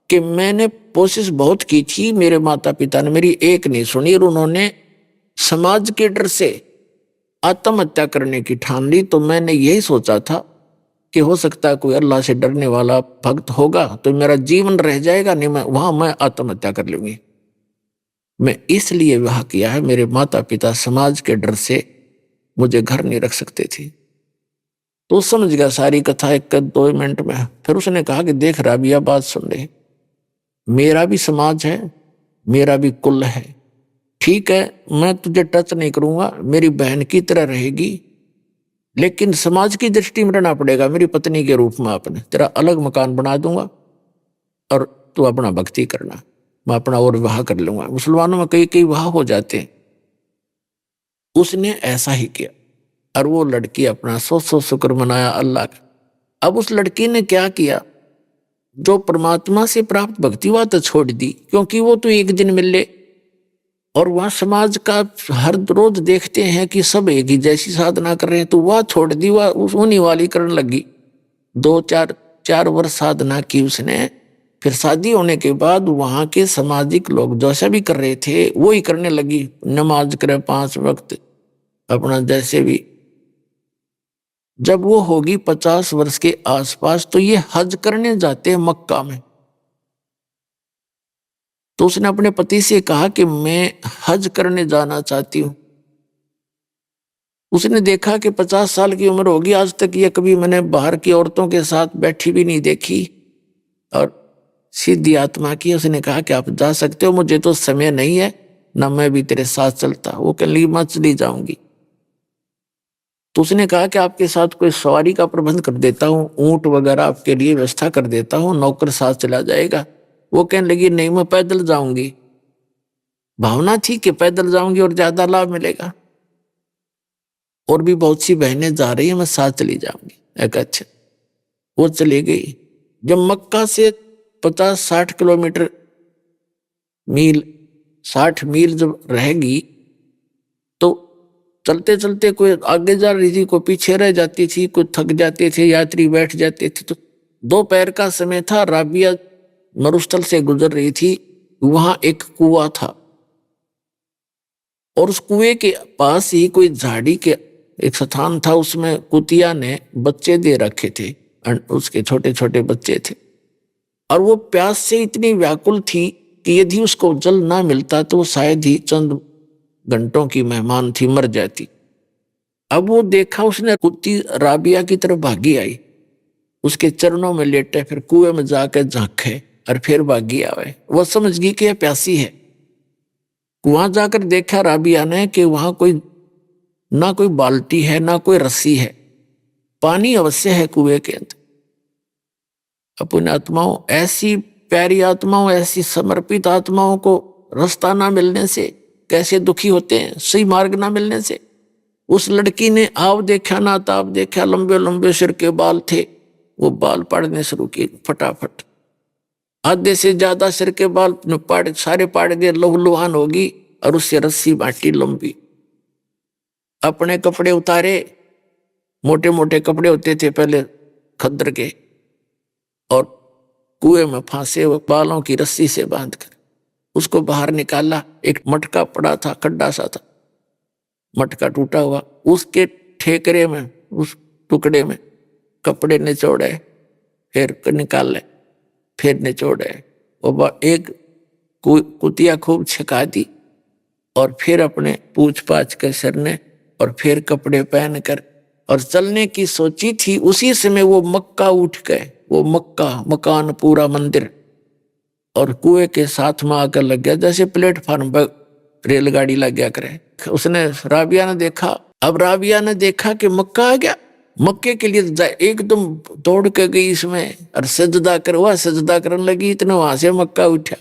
कि मैंने कोशिश बहुत की थी, मेरे माता पिता ने मेरी एक नहीं सुनी और उन्होंने समाज के डर से आत्महत्या करने की ठान ली। तो मैंने यही सोचा था कि हो सकता है कोई अल्लाह से डरने वाला भक्त होगा तो मेरा जीवन रह जाएगा, नहीं मैं आत्महत्या कर लूंगी। मैं इसलिए विवाह किया है, मेरे माता पिता समाज के डर से मुझे घर नहीं रख सकते थे। तो समझ गया सारी कथा 1-2 मिनट में। फिर उसने कहा कि देख राबिया, बात सुन ले, मेरा भी समाज है, मेरा भी कुल है, ठीक है, मैं तुझे टच नहीं करूंगा, मेरी बहन की तरह रहेगी, लेकिन समाज की दृष्टि में रहना पड़ेगा मेरी पत्नी के रूप में। आपने तेरा अलग मकान बना दूंगा और तू अपना भक्ति करना, मैं अपना और विवाह कर लूंगा। मुसलमानों में कई विवाह हो जाते हैं। उसने ऐसा ही किया और वो लड़की अपना 100 शुक्र मनाया अल्लाह का। अब उस लड़की ने क्या किया, जो परमात्मा से प्राप्त भक्ति वह तो छोड़ दी, क्योंकि वो तो एक दिन मिल ले। और वह समाज का हर रोज देखते हैं कि सब एक ही जैसी साधना कर रहे हैं, तो वह छोड़ दी, वह उन्हीं वाली करने लगी। 2-4 वर्ष साधना की उसने। फिर शादी होने के बाद वहां के सामाजिक लोग जैसा भी कर रहे थे वो ही करने लगी। नमाज करे 5 वक्त, अपना जैसे भी। जब वो होगी 50 वर्ष के आसपास तो ये हज करने जाते हैं मक्का में। तो उसने अपने पति से कहा कि मैं हज करने जाना चाहती हूं। उसने देखा कि 50 साल की उम्र होगी, आज तक ये कभी मैंने बाहर की औरतों के साथ बैठी भी नहीं देखी और सीधी आत्मा की। उसने कहा कि आप जा सकते हो, मुझे तो समय नहीं है, ना मैं भी तेरे साथ चलता। वो कहने लगी मैं चली जाऊंगी। तो उसने कहा कि आपके साथ कोई सवारी का प्रबंध कर देता हूँ, ऊंट वगैरह आपके लिए व्यवस्था कर देता हूँ, नौकर साथ चला जाएगा। वो कहने लगी नहीं, मैं पैदल जाऊंगी। भावना थी कि पैदल जाऊंगी और ज्यादा लाभ मिलेगा, और भी बहुत सी बहनें जा रही हैं, मैं साथ चली जाऊंगी। एक अच्छा, वो चली गई। जब मक्का से 50-60 किलोमीटर 60 मील जब रहेगी तो चलते चलते कोई आगे जा रही थी, कोई पीछे रह जाती थी, कोई थक जाते थे, यात्री बैठ जाते थे। तो दोपहर का समय था, राबिया मरुस्थल से गुजर रही थी। वहां एक कुआं था और उस कुएं के पास ही कोई झाड़ी के एक स्थान था, उसमें कुतिया ने बच्चे दे रखे थे, उसके छोटे छोटे बच्चे थे। और वो प्यास से इतनी व्याकुल थी कि यदि उसको जल ना मिलता तो शायद ही चंद घंटों की मेहमान थी, मर जाती। अब वो देखा उसने, कुत्ती राबिया की तरफ भागी आई, उसके चरणों में लेटे, फिर कुएं में जाकर झांके और फिर भागी आवे। वो समझ गई कि यह प्यासी है। वहां जाकर देखा राबिया ने कि वहां कोई ना कोई बाल्टी है ना कोई रस्सी है, पानी अवश्य है कुएं के अंदर। अपनी आत्माओं, ऐसी प्यारी आत्माओं, ऐसी समर्पित आत्माओं को रास्ता ना मिलने से कैसे दुखी होते हैं, सही मार्ग ना मिलने से। उस लड़की ने आव देखा ना ताप देखा, लंबे लंबे सिर के बाल थे, वो बाल पाड़ने शुरू किए फटाफट। आधे से ज्यादा सिर के बाल सारे पाड़ दिए, लहूलुहान होगी, और उससे रस्सी बांटी लंबी। अपने कपड़े उतारे, मोटे मोटे कपड़े होते थे पहले खद्दर के, और कुएं में फांसे हुए बालों की रस्सी से बांधकर उसको बाहर निकाला। एक मटका पड़ा था, खड्डा सा था, मटका टूटा हुआ, उसके ठेकरे में, उस टुकड़े में कपड़े निचोड़े, फिर निकाले, फिर निचोड़े। और एक कुतिया खूब छिका दी, और फिर अपने पूछ पाछ के सरने, और फिर कपड़े पहनकर और चलने की सोची थी। उसी समय वो मक्का उठ गए, वो मक्का मकान पूरा मंदिर, और कुएं के साथ में आकर लग गया, जैसे प्लेटफार्म पर रेलगाड़ी लग गया करे। उसने, राबिया ने देखा, अब राबिया ने देखा कि मक्का आ गया। मक्के के लिए एकदम दौड़ के गई इसमें, और सजदा करवा, सजदा करने लगी, इतना वहां से मक्का उठा।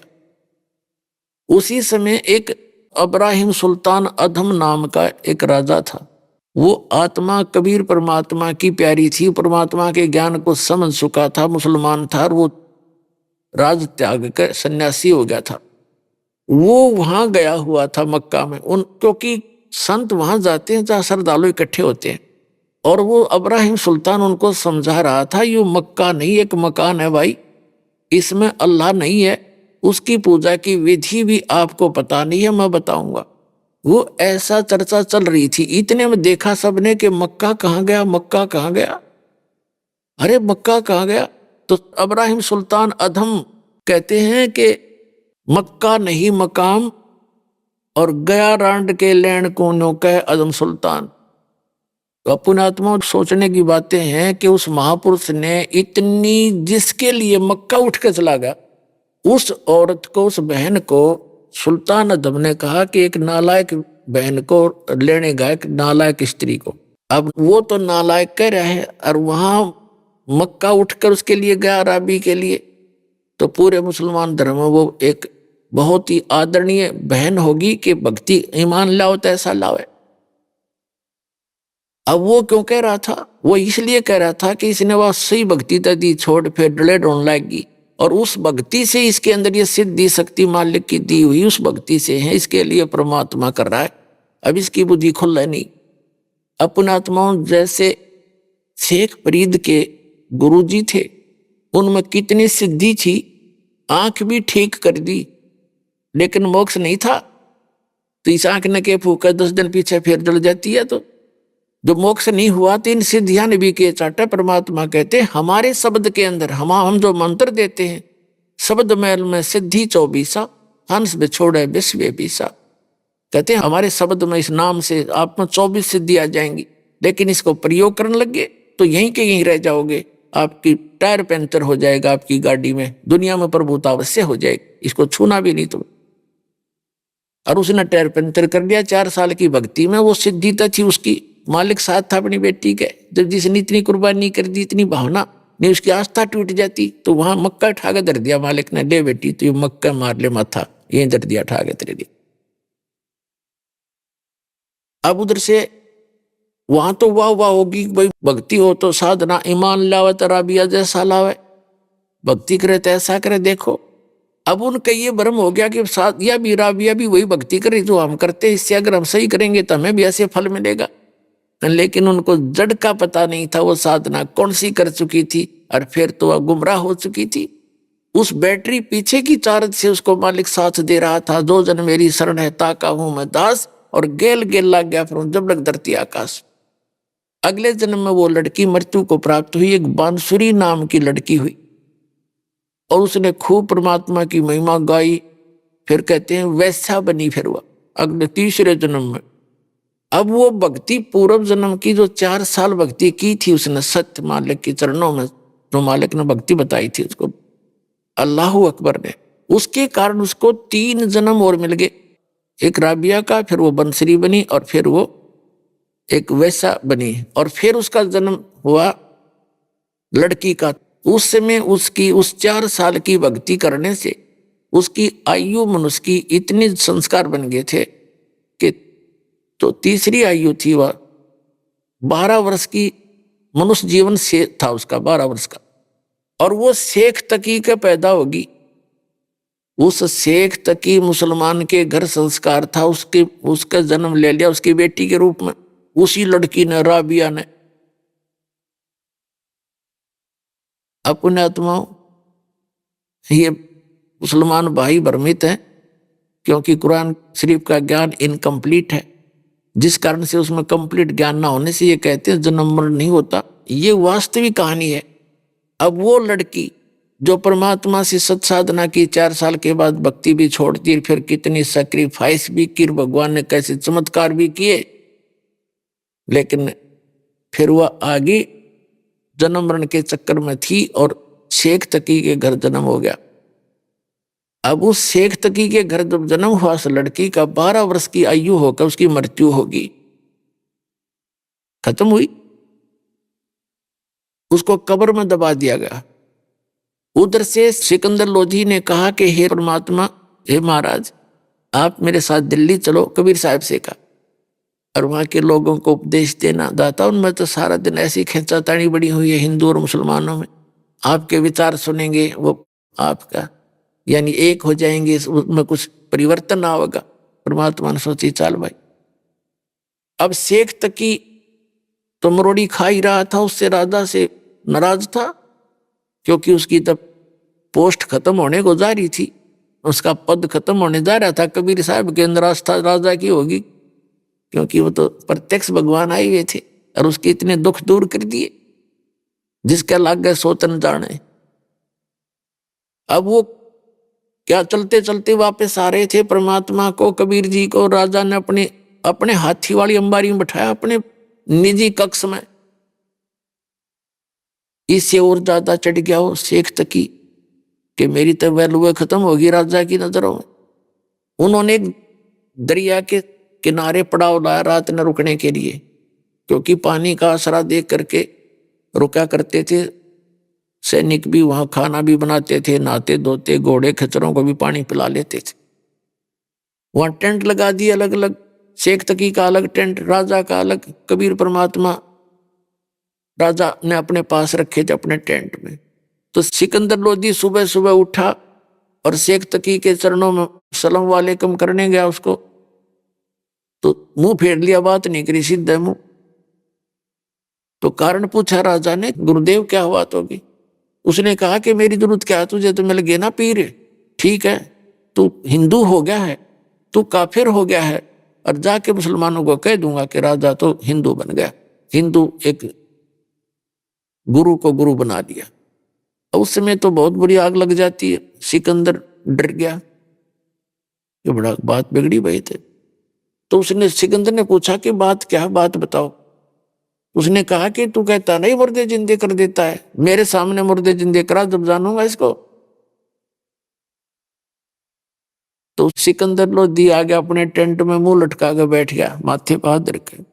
उसी समय एक अब्राहिम सुल्तान अधम नाम का एक राजा था। वो आत्मा कबीर परमात्मा की प्यारी थी, परमात्मा के ज्ञान को समझ चुका था, मुसलमान था, और वो राज त्याग कर सन्यासी हो गया था। वो वहां गया हुआ था मक्का में, क्योंकि संत वहां जाते हैं जहां श्रद्धालु इकट्ठे होते हैं। और वो अब्राहिम सुल्तान उनको समझा रहा था, ये मक्का नहीं एक मकान है भाई, इसमें अल्लाह नहीं है, उसकी पूजा की विधि भी आपको पता नहीं है, मैं बताऊंगा। वो ऐसा चर्चा चल रही थी। इतने में देखा सबने कि मक्का कहाँ गया, मक्का कहाँ गया, अरे मक्का कहाँ गया। तो अब्राहिम सुल्तान अधम कहते हैं कि मक्का नहीं मकाम, और गया रांड के लैंड कोनों कह अधम सुल्तान। तो अपने आत्मा सोचने की बातें हैं कि उस महापुरुष ने इतनी, जिसके लिए मक्का उठ के चला गया, उस औरत को, उस बहन को सुल्तान अधम ने कहा कि एक नालायक बहन को लेने गया, एक नालायक स्त्री को। अब वो तो नालायक कह रहा है, और वहां मक्का उठकर उसके लिए गया, अराबी के लिए। तो पूरे मुसलमान धर्म में वो एक बहुत ही आदरणीय बहन होगी कि भक्ति ईमान लाओ तो ऐसा लाओ। अब वो क्यों कह रहा था, वो इसलिए कह रहा था कि इसने वह सही भक्ति दी, छोड़ फिर डले ढूंढ लाएगी, और उस भक्ति से इसके अंदर ये सिद्धि शक्ति मालिक की दी हुई उस भक्ति से है, इसके लिए परमात्मा कर रहा है। अब इसकी बुद्धि खुल है नहीं। अपने आत्माओं, जैसे शेख फरीद के गुरुजी थे, उनमें कितनी सिद्धि थी, आंख भी ठीक कर दी, लेकिन मोक्ष नहीं था। तो इस आंख ने के फूका 10 दिन पीछे फिर जल जाती है। तो जो मोक्ष नहीं हुआ, तो इन सिद्धियां ने भी के चाटा। परमात्मा कहते हमारे शब्द के अंदर हम जो मंत्र देते हैं, शब्द मैल में सिद्धि 24, हंस बिछोड़े विश्व बीसा। कहते हैं हमारे शब्द में, इस नाम से आप में 24 सिद्धि आ जाएंगी, लेकिन इसको प्रयोग करने लगे तो यहीं के यहीं रह जाओगे। आपकी टायर पंचर हो जाएगा, आपकी गाड़ी में, दुनिया में प्रभुता अवश्य हो जाएगी, इसको छूना भी नहीं तुम। और उसने टायर पंचर कर दिया 4 साल की भक्ति में। वो सिद्धि तो थी उसकी, मालिक साथ था अपनी बेटी के। जब जिसने इतनी कुर्बानी कर दी, इतनी भावना नहीं, उसकी आस्था टूट जाती, तो वहां मक्का उठा के धर दिया मालिक ने, ले बेटी तो ये मक्का मार ले माथा, यही धर दिया उठा के तेरे लिए। अब उधर से वहां तो वाह वाह होगी, भाई भक्ति हो तो साधना, ईमान लावे तो राबिया जैसा लावे, भक्ति करे तो ऐसा करे। देखो अब उनका ये भ्रम हो गया कि साथ या भी राबिया भी वही भक्ति करे जो हम करते हैं, इससे अगर हम सही करेंगे तो हमें भी ऐसे फल मिलेगा। लेकिन उनको जड़ का पता नहीं था, वो साधना कौन सी कर चुकी थी और फिर तो वह गुमराह हो चुकी थी। उस बैटरी पीछे की चार्ज से उसको मालिक साथ दे रहा था। जो जन मेरी शरण है ताका हूं मैं दास, और गेल गेल लग गया फिर जब लग धरती आकाश। अगले जन्म में वो लड़की मृत्यु को प्राप्त हुई, एक बांसुरी नाम की लड़की हुई, और उसने खूब परमात्मा की महिमा गाई। फिर कहते हैं वैसा बनी फिर वह अगले तीसरे जन्म में। अब वो भक्ति पूर्व जन्म की जो 4 साल भक्ति की थी उसने सत्य मालिक के चरणों में, जो मालिक ने भक्ति बताई थी उसको, अल्लाहू अकबर ने, उसके कारण उसको 3 जन्म और मिल गए। एक राबिया का, फिर वो बंसरी बनी, और फिर वो एक वैसा बनी, और फिर उसका जन्म हुआ लड़की का। उस समय उसकी उस 4 साल की भक्ति करने से उसकी आयु मनुष्य की इतने संस्कार बन गए थे कि तो तीसरी आयु थी वह 12 वर्ष की, मनुष्य जीवन से था उसका 12 वर्ष का, और वो शेख तकी के पैदा होगी। उस शेख तकी मुसलमान के घर संस्कार था, उसका जन्म ले लिया उसकी बेटी के रूप में, उसी लड़की ने, राबिया ने। अपने आत्माओं, ये मुसलमान भाई भ्रमित हैं क्योंकि कुरान शरीफ का ज्ञान इनकम्प्लीट है, जिस कारण से उसमें कंप्लीट ज्ञान ना होने से ये कहते हैं जन्म मरण नहीं होता। ये वास्तविक कहानी है। अब वो लड़की जो परमात्मा से सत्साधना की, 4 साल के बाद भक्ति भी छोड़ दी, फिर कितनी सैक्रिफाइस भी की, भगवान ने कैसे चमत्कार भी किए, लेकिन फिर वह आगे जन्म मरण के चक्कर में थी और शेख तकी के घर जन्म हो गया। अब उस शेख तकी के घर जब जन्म हुआ उस लड़की का 12 वर्ष की आयु होकर उसकी मृत्यु होगी, खत्म हुई, उसको कब्र में दबा दिया गया। उधर से सिकंदर लोधी ने कहा कि हे परमात्मा, हे महाराज, आप मेरे साथ दिल्ली चलो, कबीर साहब से कहा, और वहां के लोगों को उपदेश देना। दाता उनमें तो सारा दिन ऐसी खींचातानी बड़ी हुई है हिंदू और मुसलमानों में, आपके विचार सुनेंगे वो आपका यानी एक हो जाएंगे, उसमें कुछ परिवर्तन ना होगा। परमात्मा ने सोची चल भाई। अब शेख तकी तो मरोड़ी खा ही रहा था, उससे राजा से नाराज था क्योंकि उसकी तब पोस्ट खत्म होने को जा रही थी, उसका पद खत्म होने जा रहा था। कबीर साहब के अंदर आस्था राजा की होगी क्योंकि वो तो प्रत्यक्ष भगवान आए हुए थे और उसके इतने दुख दूर कर दिए जिसका लाग गए सोतन जाने। अब वो क्या चलते चलते वापस आ रहे थे, परमात्मा को, कबीर जी को राजा ने अपने हाथी वाली अंबारी में बैठाया, अपने निजी कक्ष में। इससे और ज्यादा चढ़ गया वो शेख तकी कि मेरी तो वैल्यू खत्म होगी राजा की नजरों में। उन्होंने दरिया के किनारे पड़ाव लाया रात न रुकने के लिए, क्योंकि पानी का आसरा देख करके रुका करते थे। सैनिक भी वहां खाना भी बनाते थे, नहाते धोते, घोड़े खच्चरों को भी पानी पिला लेते थे। वहां टेंट लगा दिए अलग अलग, शेख तकी का अलग टेंट, राजा का अलग। कबीर परमात्मा राजा ने अपने पास रखे थे अपने टेंट में। तो सिकंदर लोधी सुबह सुबह उठा और शेख तकी के चरणों में सलाम वालेकुम करने गया उसको, तो मुंह फेर लिया, बात नहीं करी, सीधा मुंह। तो कारण पूछा राजा ने, गुरुदेव क्या बात होगी? उसने कहा कि मेरी जरूरत क्या है, तुझे तो मिल गए ना पीर, ठीक है, तू हिंदू हो गया है, तू काफिर हो गया है, और जाके मुसलमानों को कह दूंगा कि राजा तो हिंदू बन गया। हिंदू एक गुरु को गुरु बना दिया। उस समय तो बहुत बुरी आग लग जाती है। सिकंदर डर गया, ये बड़ा बात बिगड़ी भाई थे। तो उसने, सिकंदर ने पूछा कि बात क्या है, बात बताओ। उसने कहा कि तू कहता नहीं मुर्दे जिंदे कर देता है, मेरे सामने मुर्दे जिंदे करा जब जानूंगा इसको। तो सिकंदर लोधी आ गया, अपने टेंट में मुंह लटका के बैठ गया, माथे पर हाथ रखे।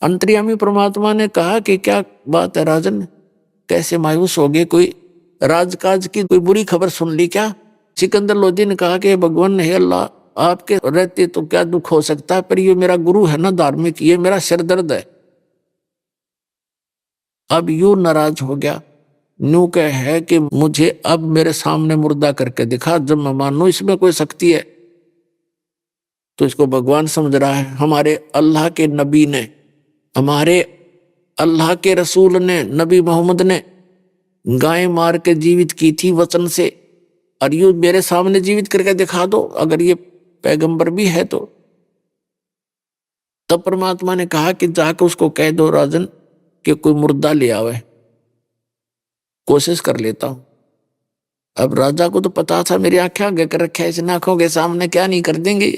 अंतर्यामी परमात्मा ने कहा कि क्या बात है राजन, कैसे मायूस हो गए, कोई राजकाज की कोई बुरी खबर सुन ली क्या? सिकंदर लोधी ने कहा कि भगवान है अल्लाह, आपके रहते तो क्या दुख हो सकता है, पर ये मेरा गुरु है ना धार्मिक, ये मेरा सिर दर्द है। अब यूं नाराज हो गया, न्यू का है कि मुझे अब मेरे सामने मुर्दा करके दिखा, जब मैं मानूं इसमें कोई शक्ति है। तो इसको भगवान समझ रहा है। हमारे अल्लाह के नबी ने, हमारे अल्लाह के रसूल ने, नबी मोहम्मद ने गाय मार के जीवित की थी वचन से, और यूं मेरे सामने जीवित करके दिखा दो, अगर ये पैगंबर भी है तो। तब परमात्मा ने कहा कि जाकर उसको कह दो राजन कि कोई मुर्दा ले आवे, कोशिश कर लेता हूं। अब राजा को तो पता था मेरी आंखें आगे कर रखे है, इन आंखों के सामने क्या नहीं कर देंगे।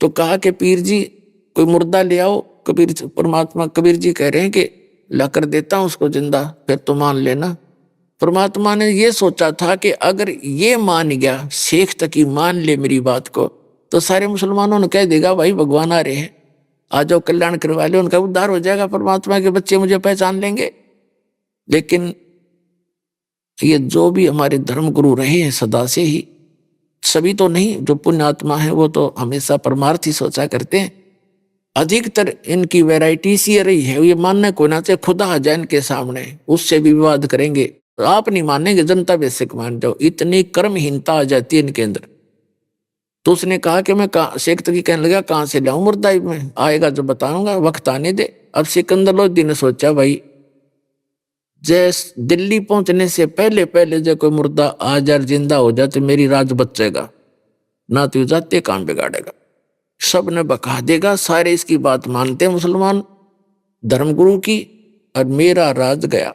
तो कहा कि पीर जी कोई मुर्दा ले आओ। कबीर परमात्मा कबीर जी कह रहे हैं कि ला कर देता हूं उसको जिंदा, फिर तो मान लेना। परमात्मा ने ये सोचा था कि अगर ये मान गया, शेख तक ही मान ले मेरी बात को, तो सारे मुसलमानों ने कह देगा भाई भगवान आ रहे हैं, आ जाओ कल्याण करवा ले, उनका उद्धार हो जाएगा, परमात्मा के बच्चे मुझे पहचान लेंगे। लेकिन ये जो भी हमारे धर्म गुरु रहे हैं सदा से ही, सभी तो नहीं, जो पुण्य आत्मा है वो तो हमेशा परमार्थ ही सोचा करते हैं। अधिकतर इनकी वैरायटी सी रही है, ये मानने को ना चाहे खुदा आ जाए इनके सामने, उससे भी विवाद करेंगे। आप नहीं मानेंगे, जनता बेसिक मान जाओ, इतनी कर्महीनता आ जाती है इनके अंदर। तो उसने कहा कि मैं शेख तकी कहने लगा कहां से लाऊं मुर्दा, में आएगा जो बताऊंगा, वक्त आने दे। अब सिकंदर लोधी ने सोचा भाई जैसे दिल्ली पहुंचने से पहले पहले जो कोई मुर्दा आ जाए जिंदा हो जाए तो मेरी राज बचेगा, ना तो जाते काम बिगाड़ेगा, सब ने बका देगा। सारे इसकी बात मानते हैं मुसलमान धर्मगुरु की, और मेरा राज गया।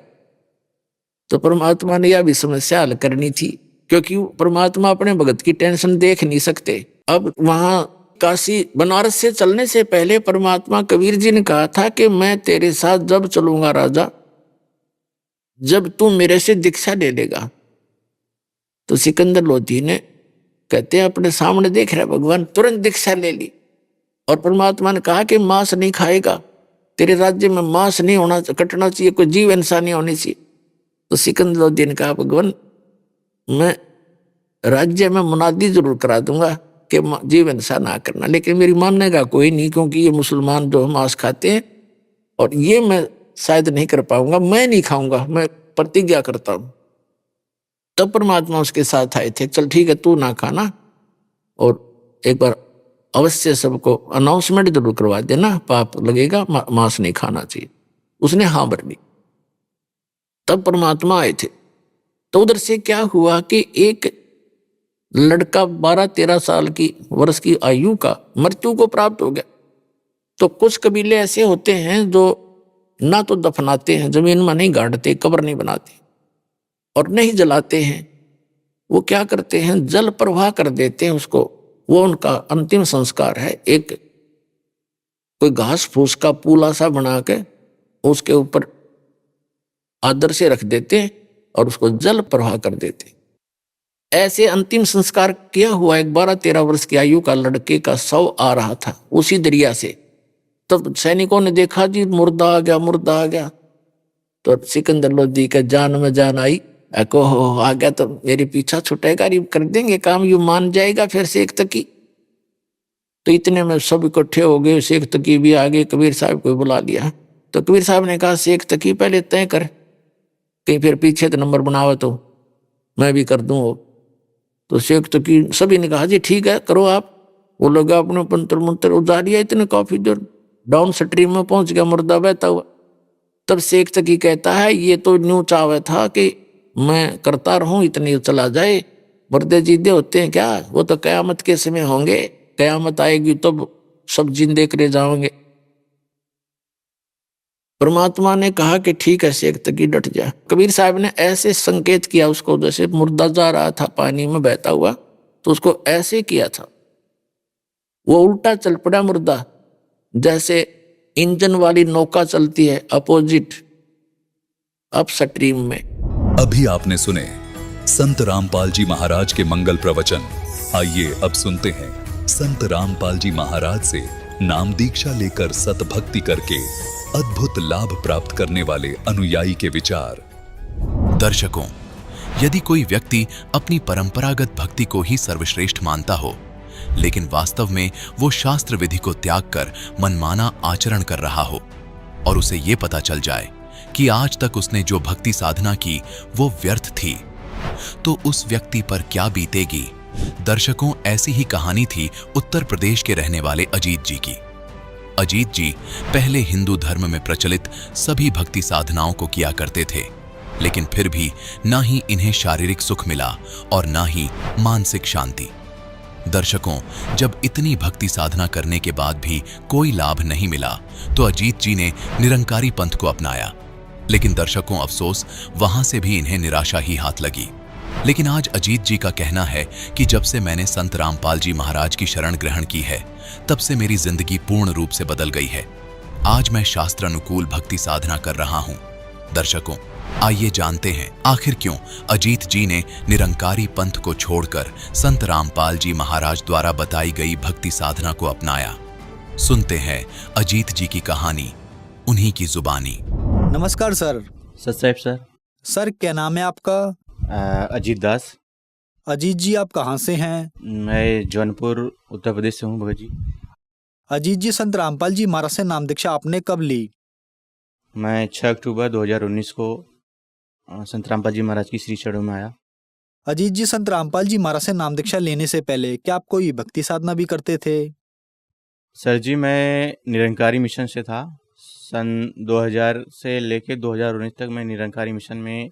तो परमात्मा ने यह भी समस्या हल करनी थी, क्योंकि परमात्मा अपने भगत की टेंशन देख नहीं सकते। अब वहां काशी बनारस से चलने से पहले परमात्मा कबीर जी ने कहा था कि मैं तेरे साथ जब चलूंगा राजा, जब तू मेरे से दीक्षा ले लेगा। तो सिकंदर लोधी ने, कहते हैं अपने सामने देख रहा भगवान, तुरंत दीक्षा ले ली। और परमात्मा ने कहा कि मांस नहीं खाएगा, तेरे राज्य में मांस नहीं होना, कटना चाहिए, कोई जीव हिंसा नहीं होनी चाहिए। तो सिकंदर लोधी ने कहा भगवान मैं राज्य में मुनादी जरूर करा दूंगा कि जीव हिंसा ना करना, लेकिन मेरी मानने का कोई नहीं, क्योंकि ये मुसलमान जो मांस खाते हैं और ये मैं शायद नहीं कर पाऊंगा, मैं नहीं खाऊंगा, मैं प्रतिज्ञा करता हूं। तब परमात्मा उसके साथ आए थे, चल ठीक है तू ना खाना, और एक बार अवश्य सबको अनाउंसमेंट जरूर करवा देना, पाप लगेगा, मांस नहीं खाना चाहिए। उसने हाँ भर ली। तब परमात्मा आए थे। तो उधर से क्या हुआ कि एक लड़का 12-13 साल की वर्ष की आयु का मृत्यु को प्राप्त हो गया। तो कुछ कबीले ऐसे होते हैं जो ना तो दफनाते हैं, जमीन में नहीं गाड़ते, कब्र नहीं बनाते, और नहीं जलाते हैं, वो क्या करते हैं जल प्रवाह कर देते हैं उसको, वो उनका अंतिम संस्कार है। एक कोई घास फूस का पूला सा बना के उसके ऊपर आदर से रख देते हैं और उसको जल प्रवाह कर देते। ऐसे अंतिम संस्कार किया हुआ एक 12-13 वर्ष की आयु का लड़के का शव आ रहा था उसी दरिया से। तब सैनिकों ने देखा जी मुर्दा आ गया, मुर्दा आ गया। तो सिकंदर लोधी का जान में जान आई, को आ गया तो मेरे पीछा छुटेगा, कर देंगे काम, यू मान जाएगा फिर शेख तकी। तो इतने में सब इकट्ठे हो गए, शेख तकी भी आगे, कबीर साहब को बुला लिया। तो कबीर साहब ने कहा शेख तकी पहले तय कर, कहीं फिर पीछे तो नंबर बनावा तो मैं भी कर दूं। तो शेख तकी सभी ने कहा जी ठीक है करो आप। वो लोग अपने पंतर मंत्र उजारिया, इतने काफी देर डाउन स्ट्रीम में पहुंच गया मुर्दा बहता हुआ। तब शेख तकी कहता है ये तो न्यू चावे था कि मैं करता रहूं, इतनी चला जाए, मुर्दे जीदे होते हैं क्या, वो तो कयामत के समय होंगे, कयामत आएगी तब सब जिंदे करे जाओगे। परमात्मा ने कहा कि ठीक है शेख तकी डट जा। कबीर साहब ने ऐसे संकेत किया उसको, जैसे मुर्दा जा रहा था पानी में बहता हुआ, तो उसको ऐसे किया था, वो उल्टा चल पड़ा मुर्दा, जैसे इंजन वाली नौका चलती है अपोजिट अप स्ट्रीम में। अभी आपने सुने संत रामपाल जी महाराज के मंगल प्रवचन। आइए अब सुनते हैं संत रामपाल जी महाराज से नाम दीक्षा लेकर सतभक्ति करके अद्भुत लाभ प्राप्त करने वाले अनुयायी के विचार। दर्शकों, यदि कोई व्यक्ति अपनी परंपरागत भक्ति को ही सर्वश्रेष्ठ मानता हो, लेकिन वास्तव में वो शास्त्र विधि को त्याग कर मनमाना आचरण कर रहा हो, और उसे ये पता चल जाए कि आज तक उसने जो भक्ति साधना की वो व्यर्थ थी, तो उस व्यक्ति पर क्या बीतेगी। दर्शकों, ऐसी ही कहानी थी उत्तर प्रदेश के रहने वाले अजीत जी की। अजीत जी पहले हिंदू धर्म में प्रचलित सभी भक्ति साधनाओं को किया करते थे, लेकिन फिर भी ना ही इन्हें शारीरिक सुख मिला और ना ही मानसिक शांति। दर्शकों, जब इतनी भक्ति साधना करने के बाद भी कोई लाभ नहीं मिला तो अजीत जी ने निरंकारी पंथ को अपनाया। लेकिन दर्शकों, अफसोस, वहां से भी इन्हें निराशा ही हाथ लगी। लेकिन आज अजीत जी का कहना है कि जब से मैंने संत रामपाल जी महाराज की शरण ग्रहण की है, तब से मेरी जिंदगी पूर्ण रूप से बदल गई है। आज मैं शास्त्र अनुकूल भक्ति साधना कर रहा हूं। दर्शकों, आइए जानते हैं आखिर क्यों अजीत जी ने निरंकारी पंथ को छोड़कर संत रामपाल जी महाराज द्वारा बताई गई भक्ति साधना को अपनाया। सुनते हैं अजीत जी की कहानी, उन्हीं की जुबानी। नमस्कार सर। सत सर। सर, क्या नाम है आपका? अजीत दास। अजीत जी, आप कहाँ से हैं? मैं जौनपुर उत्तर प्रदेश से हूँ भगत जी। अजीत जी, संत रामपाल जी महाराज से नाम दीक्षा आपने कब ली? मैं 6 अक्टूबर 2019 को संत रामपाल जी महाराज की श्री चरणों में आया। अजीत जी, संत रामपाल जी महाराज से नाम दीक्षा लेने से पहले क्या आप कोई भक्ति साधना भी करते थे? सर जी, मैं निरंकारी मिशन से था। सन 2000 से लेके 2019 तक मैं निरंकारी मिशन में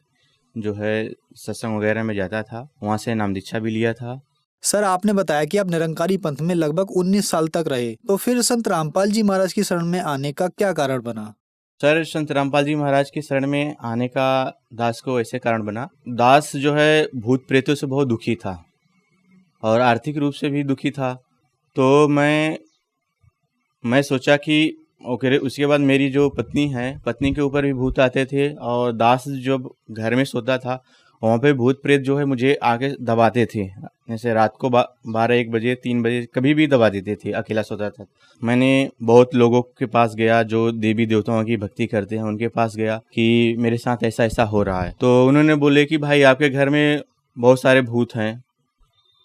जो है सत्संग वगैरह में जाता था, वहाँ से नाम दीक्षा भी लिया था। सर, आपने बताया कि आप निरंकारी पंथ में लगभग 19 साल तक रहे, तो फिर संत रामपाल जी महाराज की शरण में आने का क्या कारण बना? सर, संत रामपाल जी महाराज की शरण में आने का दास को ऐसे कारण बना। दास जो है भूत प्रेतों से बहुत दुखी था और आर्थिक रूप से भी दुखी था। तो मैं सोचा कि ओके, उसके बाद मेरी जो पत्नी है, पत्नी के ऊपर भी भूत आते थे और दास जब घर में सोता था वहाँ पे भूत प्रेत जो है मुझे आके दबाते थे। जैसे रात को 12-1 बजे 3 बजे कभी भी दबा देते थे, अकेला सोता था। मैंने बहुत लोगों के पास गया जो देवी देवताओं की भक्ति करते हैं, उनके पास गया कि मेरे साथ ऐसा ऐसा हो रहा है। तो उन्होंने बोले कि भाई आपके घर में बहुत सारे भूत हैं,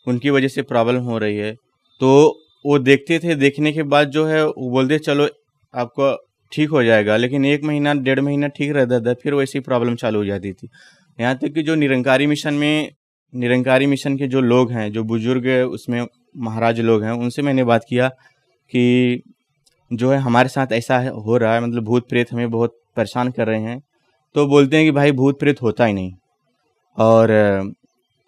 उनकी वजह से प्रॉब्लम हो रही है। तो वो देखते थे, देखने के बाद जो है वो बोलते चलो आपको ठीक हो जाएगा। लेकिन 1 महीना 1.5 महीना ठीक रहता था, फिर वैसी प्रॉब्लम चालू हो जाती थी। यहाँ तक कि जो निरंकारी मिशन के जो लोग हैं, जो बुजुर्ग उसमें महाराज लोग हैं, उनसे मैंने बात किया कि जो है हमारे साथ ऐसा हो रहा है, मतलब भूत प्रेत हमें बहुत परेशान कर रहे हैं। तो बोलते हैं कि भाई भूत प्रेत होता ही नहीं। और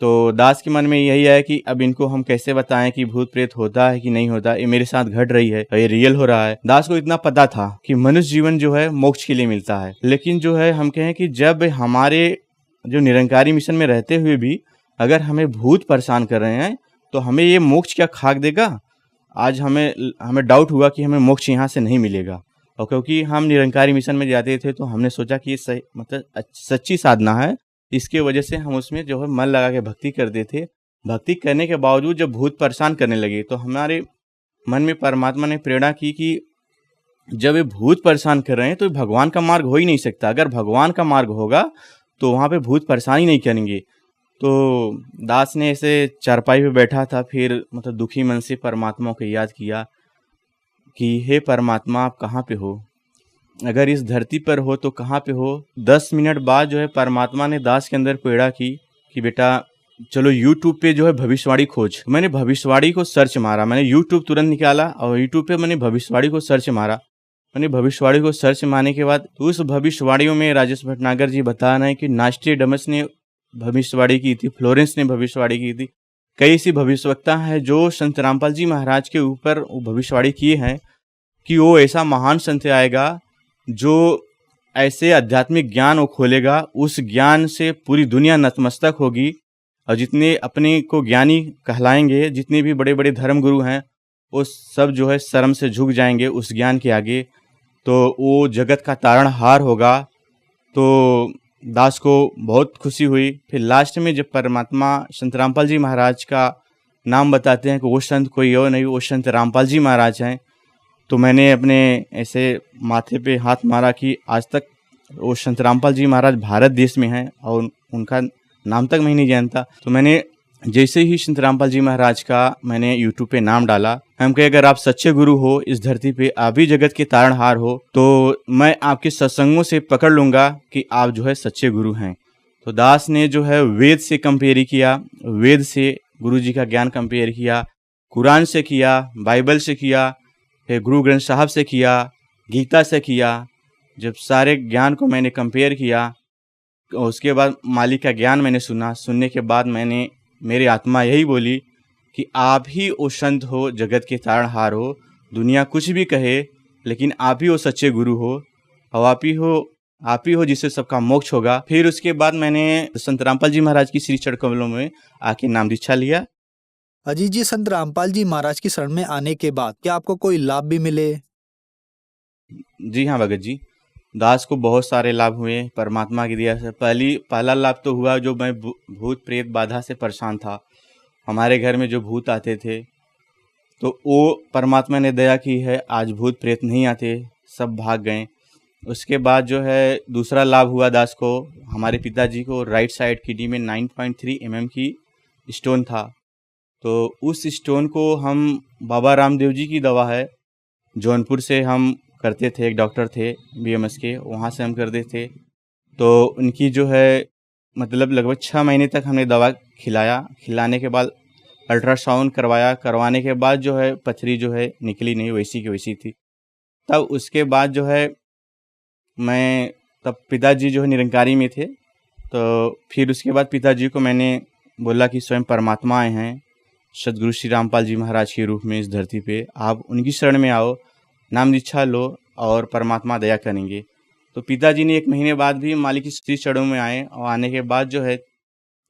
तो दास के मन में यही है कि अब इनको हम कैसे बताएं कि भूत प्रेत होता है कि नहीं होता, ये मेरे साथ घट रही है, ये रियल हो रहा है। दास को इतना पता था कि मनुष्य जीवन जो है मोक्ष के लिए मिलता है, लेकिन जो है हम कहें कि जब हमारे जो निरंकारी मिशन में रहते हुए भी अगर हमें भूत परेशान कर रहे हैं तो हमें ये मोक्ष क्या खाक देगा। आज हमें डाउट हुआ कि हमें मोक्ष यहाँ से नहीं मिलेगा। और क्योंकि हम निरंकारी मिशन में जाते थे तो हमने सोचा कि ये सही मतलब सच्ची साधना है, इसके वजह से हम उसमें जो है मन लगा के भक्ति करते थे। भक्ति करने के बावजूद जब भूत परेशान करने लगे तो हमारे मन में परमात्मा ने प्रेरणा की कि जब ये भूत परेशान कर रहे हैं तो भगवान का मार्ग हो ही नहीं सकता। अगर भगवान का मार्ग होगा तो वहाँ पे भूत परेशान ही नहीं करेंगे। तो दास ने ऐसे चारपाई पे बैठा था, फिर मतलब दुखी मन से परमात्मा को याद किया कि हे परमात्मा, आप कहाँ पे हो? अगर इस धरती पर हो तो कहाँ पे हो? 10 मिनट बाद जो है परमात्मा ने दास के अंदर प्रेरणा की कि बेटा चलो यूट्यूब पे जो है भविष्यवाणी खोज। मैंने भविष्यवाणी को सर्च मारा, मैंने यूट्यूब तुरंत निकाला और यूट्यूब पे मैंने भविष्यवाणी को सर्च मारा। मैंने भविष्यवाणी को सर्च मारने के बाद उस भविष्यवाणियों में राजेश भटनागर जी बता रहे हैं कि नास्टी डमस ने भविष्यवाणी की थी, फ्लोरेंस ने भविष्यवाणी की थी। कई ऐसी भविष्यवक्ता है जो संत रामपाल जी महाराज के ऊपर भविष्यवाणी किए हैं कि वो ऐसा महान संत आएगा जो ऐसे आध्यात्मिक ज्ञान वो खोलेगा, उस ज्ञान से पूरी दुनिया नतमस्तक होगी। और जितने अपने को ज्ञानी कहलाएंगे, जितने भी बड़े बड़े धर्मगुरु हैं, वो सब जो है शर्म से झुक जाएंगे उस ज्ञान के आगे। तो वो जगत का तारणहार होगा। तो दास को बहुत खुशी हुई। फिर लास्ट में जब परमात्मा संत रामपाल जी महाराज का नाम बताते हैं कि वो संत कोई और नहीं, वो संत रामपाल जी महाराज हैं, तो मैंने अपने ऐसे माथे पे हाथ मारा कि आज तक वो संत रामपाल जी महाराज भारत देश में हैं और उनका नाम तक मैं नहीं जानता। तो मैंने जैसे ही संत रामपाल जी महाराज का मैंने यूट्यूब पे नाम डाला, हम कहे अगर आप सच्चे गुरु हो, इस धरती पे आप ही जगत के तारणहार हो, तो मैं आपके सत्संगों से पकड़ लूँगा कि आप जो है सच्चे गुरु हैं। तो दास ने जो है वेद से कंपेयर किया, वेद से गुरु जी का ज्ञान कंपेयर किया, कुरान से किया, बाइबल से किया, फिर गुरु ग्रंथ साहब से किया, गीता से किया। जब सारे ज्ञान को मैंने कंपेयर किया, उसके बाद मालिक का ज्ञान मैंने सुना। सुनने के बाद मेरी आत्मा यही बोली कि आप ही वो संत हो, जगत के तारणहार हो। दुनिया कुछ भी कहे, लेकिन आप ही वो सच्चे गुरु हो, और आप ही हो जिससे सबका मोक्ष होगा। फिर उसके बाद मैंने संत रामपाल जी महाराज की श्री चरण कमलों में आके नाम दीक्षा लिया। अजीत जी, संत रामपाल जी महाराज की शरण में आने के बाद क्या आपको कोई लाभ भी मिले? जी हाँ भगत जी, दास को बहुत सारे लाभ हुए परमात्मा की दया से। पहला लाभ तो हुआ, जो मैं भूत प्रेत बाधा से परेशान था, हमारे घर में जो भूत आते थे, तो वो परमात्मा ने दया की है, आज भूत प्रेत नहीं आते, सब भाग गए। उसके बाद जो है दूसरा लाभ हुआ दास को, हमारे पिताजी को राइट साइड किडनी में 9.3 mm की स्टोन था। तो उस स्टोन को हम बाबा रामदेव जी की दवा है, जौनपुर से हम करते थे, एक डॉक्टर थे BMS के, वहाँ से हम करते थे। तो उनकी जो है मतलब लगभग 6 महीने तक हमने दवा खिलाने के बाद अल्ट्रासाउंड करवाने के बाद जो है पथरी जो है निकली नहीं, वैसी की वैसी थी। तब उसके बाद जो है तब पिताजी जो है निरंकारी में थे, तो फिर उसके बाद पिताजी को मैंने बोला कि स्वयं परमात्मा आए हैं सदगुरु श्री रामपाल जी महाराज के रूप में इस धरती पे, आप उनकी शरण में आओ, नाम दीक्षा लो और परमात्मा दया करेंगे। तो पिताजी ने 1 महीने बाद भी मालिक की श्री चरणों में आए, और आने के बाद जो है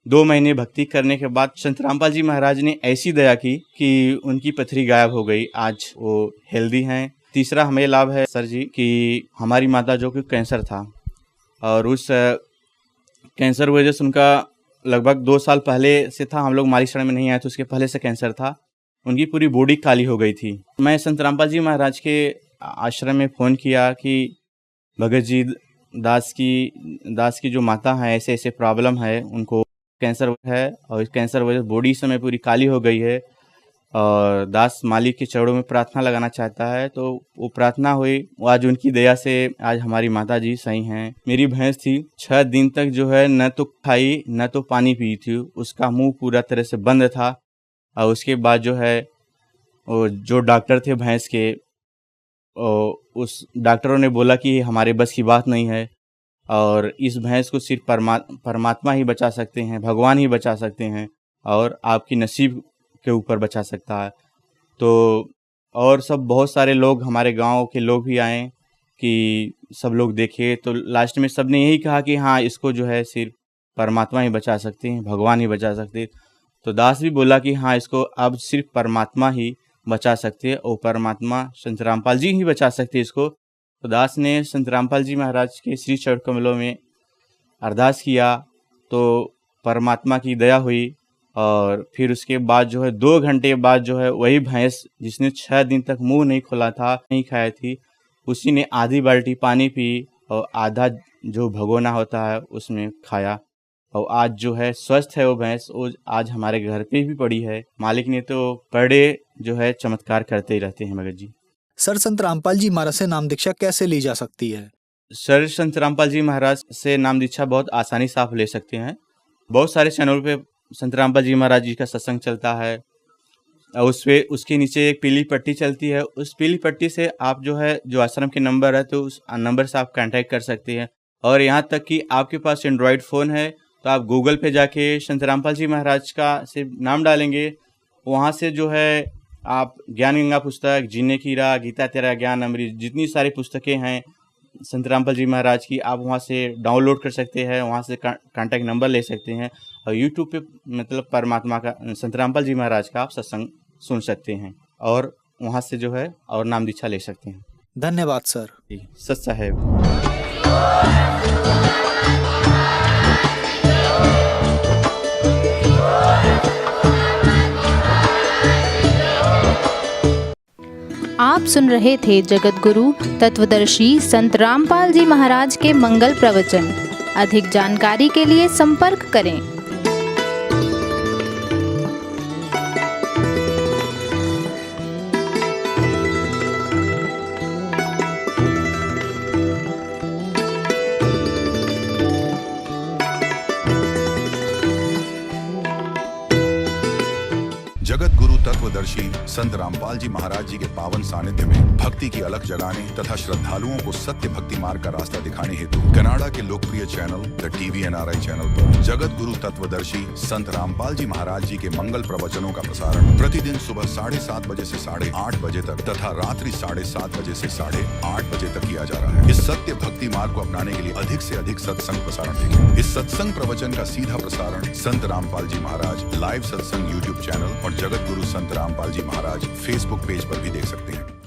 2 महीने भक्ति करने के बाद संत रामपाल जी महाराज ने ऐसी दया की कि उनकी पथरी गायब हो गई, आज वो हेल्दी हैं। तीसरा हमें लाभ है सर जी कि हमारी माता जो कि कैंसर था, और उस कैंसर वजह से उनका लगभग 2 साल पहले से था, हम लोग मालिक शरण में नहीं आए तो उसके पहले से कैंसर था, उनकी पूरी बॉडी काली हो गई थी। मैं संत रामपाल जी महाराज के आश्रम में फ़ोन किया कि भगत जी, दास की जो माता है ऐसे ऐसे प्रॉब्लम है, उनको कैंसर है, और इस कैंसर वजह से बॉडी समय पूरी काली हो गई है, और दास मालिक के चरणों में प्रार्थना लगाना चाहता है। तो वो प्रार्थना हुई, आज उनकी दया से आज हमारी माता जी सही हैं। मेरी भैंस थी 6 दिन तक जो है न तो खाई न तो पानी पी थी, उसका मुंह पूरा तरह से बंद था। और उसके बाद जो है वो जो डॉक्टर थे भैंस के, उस डॉक्टरों ने बोला कि हमारे बस की बात नहीं है, और इस भैंस को सिर्फ परमात्मा ही बचा सकते हैं, भगवान ही बचा सकते हैं, और आपकी नसीब के ऊपर बचा सकता है। तो और सब बहुत सारे लोग, हमारे गांव के लोग भी आए कि सब लोग देखे, तो लास्ट में सब ने यही कहा कि हाँ, इसको जो है सिर्फ परमात्मा ही बचा सकते हैं, भगवान ही बचा सकते हैं। तो दास भी बोला कि हाँ, इसको अब सिर्फ परमात्मा ही बचा सकते हैं, और परमात्मा संत रामपाल जी ही बचा सकते हैं इसको। तो दास ने संत रामपाल जी महाराज के श्री चरण कमलों में अरदास किया, तो परमात्मा की दया हुई। और फिर उसके बाद जो है 2 घंटे बाद जो है वही भैंस जिसने 6 दिन तक मुंह नहीं खोला था, नहीं खाया थी, उसी ने आधी बाल्टी पानी पी और आधा जो भगोना होता है उसमें खाया, और आज जो है स्वस्थ है वो भैंस। वो आज हमारे घर पे भी पड़ी है। मालिक ने तो बड़े जो है चमत्कार करते ही रहते हैं भगत जी। सर, संत रामपाल जी महाराज से नाम दीक्षा कैसे ली जा सकती है? सर, संत रामपाल जी महाराज से नाम दीक्षा बहुत आसानी से आप ले सकते हैं। बहुत सारे चैनल पे संत रामपाल जी महाराज जी का सत्संग चलता है, और उसके नीचे एक पीली पट्टी चलती है। उस पीली पट्टी से आप जो है जो आश्रम के नंबर है, तो उस नंबर से आप कांटेक्ट कर सकते हैं। और यहाँ तक कि आपके पास एंड्रॉयड फ़ोन है तो आप गूगल पे जाके संत रामपाल जी महाराज का से नाम डालेंगे, वहाँ से जो है आप ज्ञान गंगा पुस्तक, जीने की राह, गीता तेरा ज्ञान अमृत, जितनी सारी पुस्तकें हैं संत रामपाल जी महाराज की, आप वहाँ से डाउनलोड कर सकते हैं, वहाँ से कांटेक्ट नंबर ले सकते हैं, और यूट्यूब पे मतलब परमात्मा का, संत रामपाल जी महाराज का आप सत्संग सुन सकते हैं, और वहाँ से जो है और नाम दीक्षा ले सकते हैं। धन्यवाद सर। जी, सच साहेब। आप सुन रहे थे जगत गुरु तत्वदर्शी संत रामपाल जी महाराज के मंगल प्रवचन। अधिक जानकारी के लिए संपर्क करें। तत्वदर्शी संत रामपाल जी महाराज जी के पावन सानिध्य में भक्ति की अलख जगाने तथा श्रद्धालुओं को सत्य भक्ति मार्ग का रास्ता दिखाने हेतु कनाडा के लोकप्रिय channel the TV NRI channel पर जगत गुरु तत्वदर्शी संत रामपाल जी महाराज जी के मंगल प्रवचनों का प्रसारण प्रतिदिन सुबह 7:30 बजे से 8:30 बजे तक तथा रात्रि 7:30 बजे से 8:30 बजे तक किया जा रहा है। इस सत्य भक्ति मार्ग को अपनाने के लिए अधिक से अधिक सत्संग प्रसारण देखें। इस सत्संग प्रवचन का सीधा प्रसारण संत रामपाल जी महाराज लाइव सत्संग YouTube चैनल और जगत गुरु संत रामपाल जी महाराज Facebook पेज पर भी देख सकते हैं।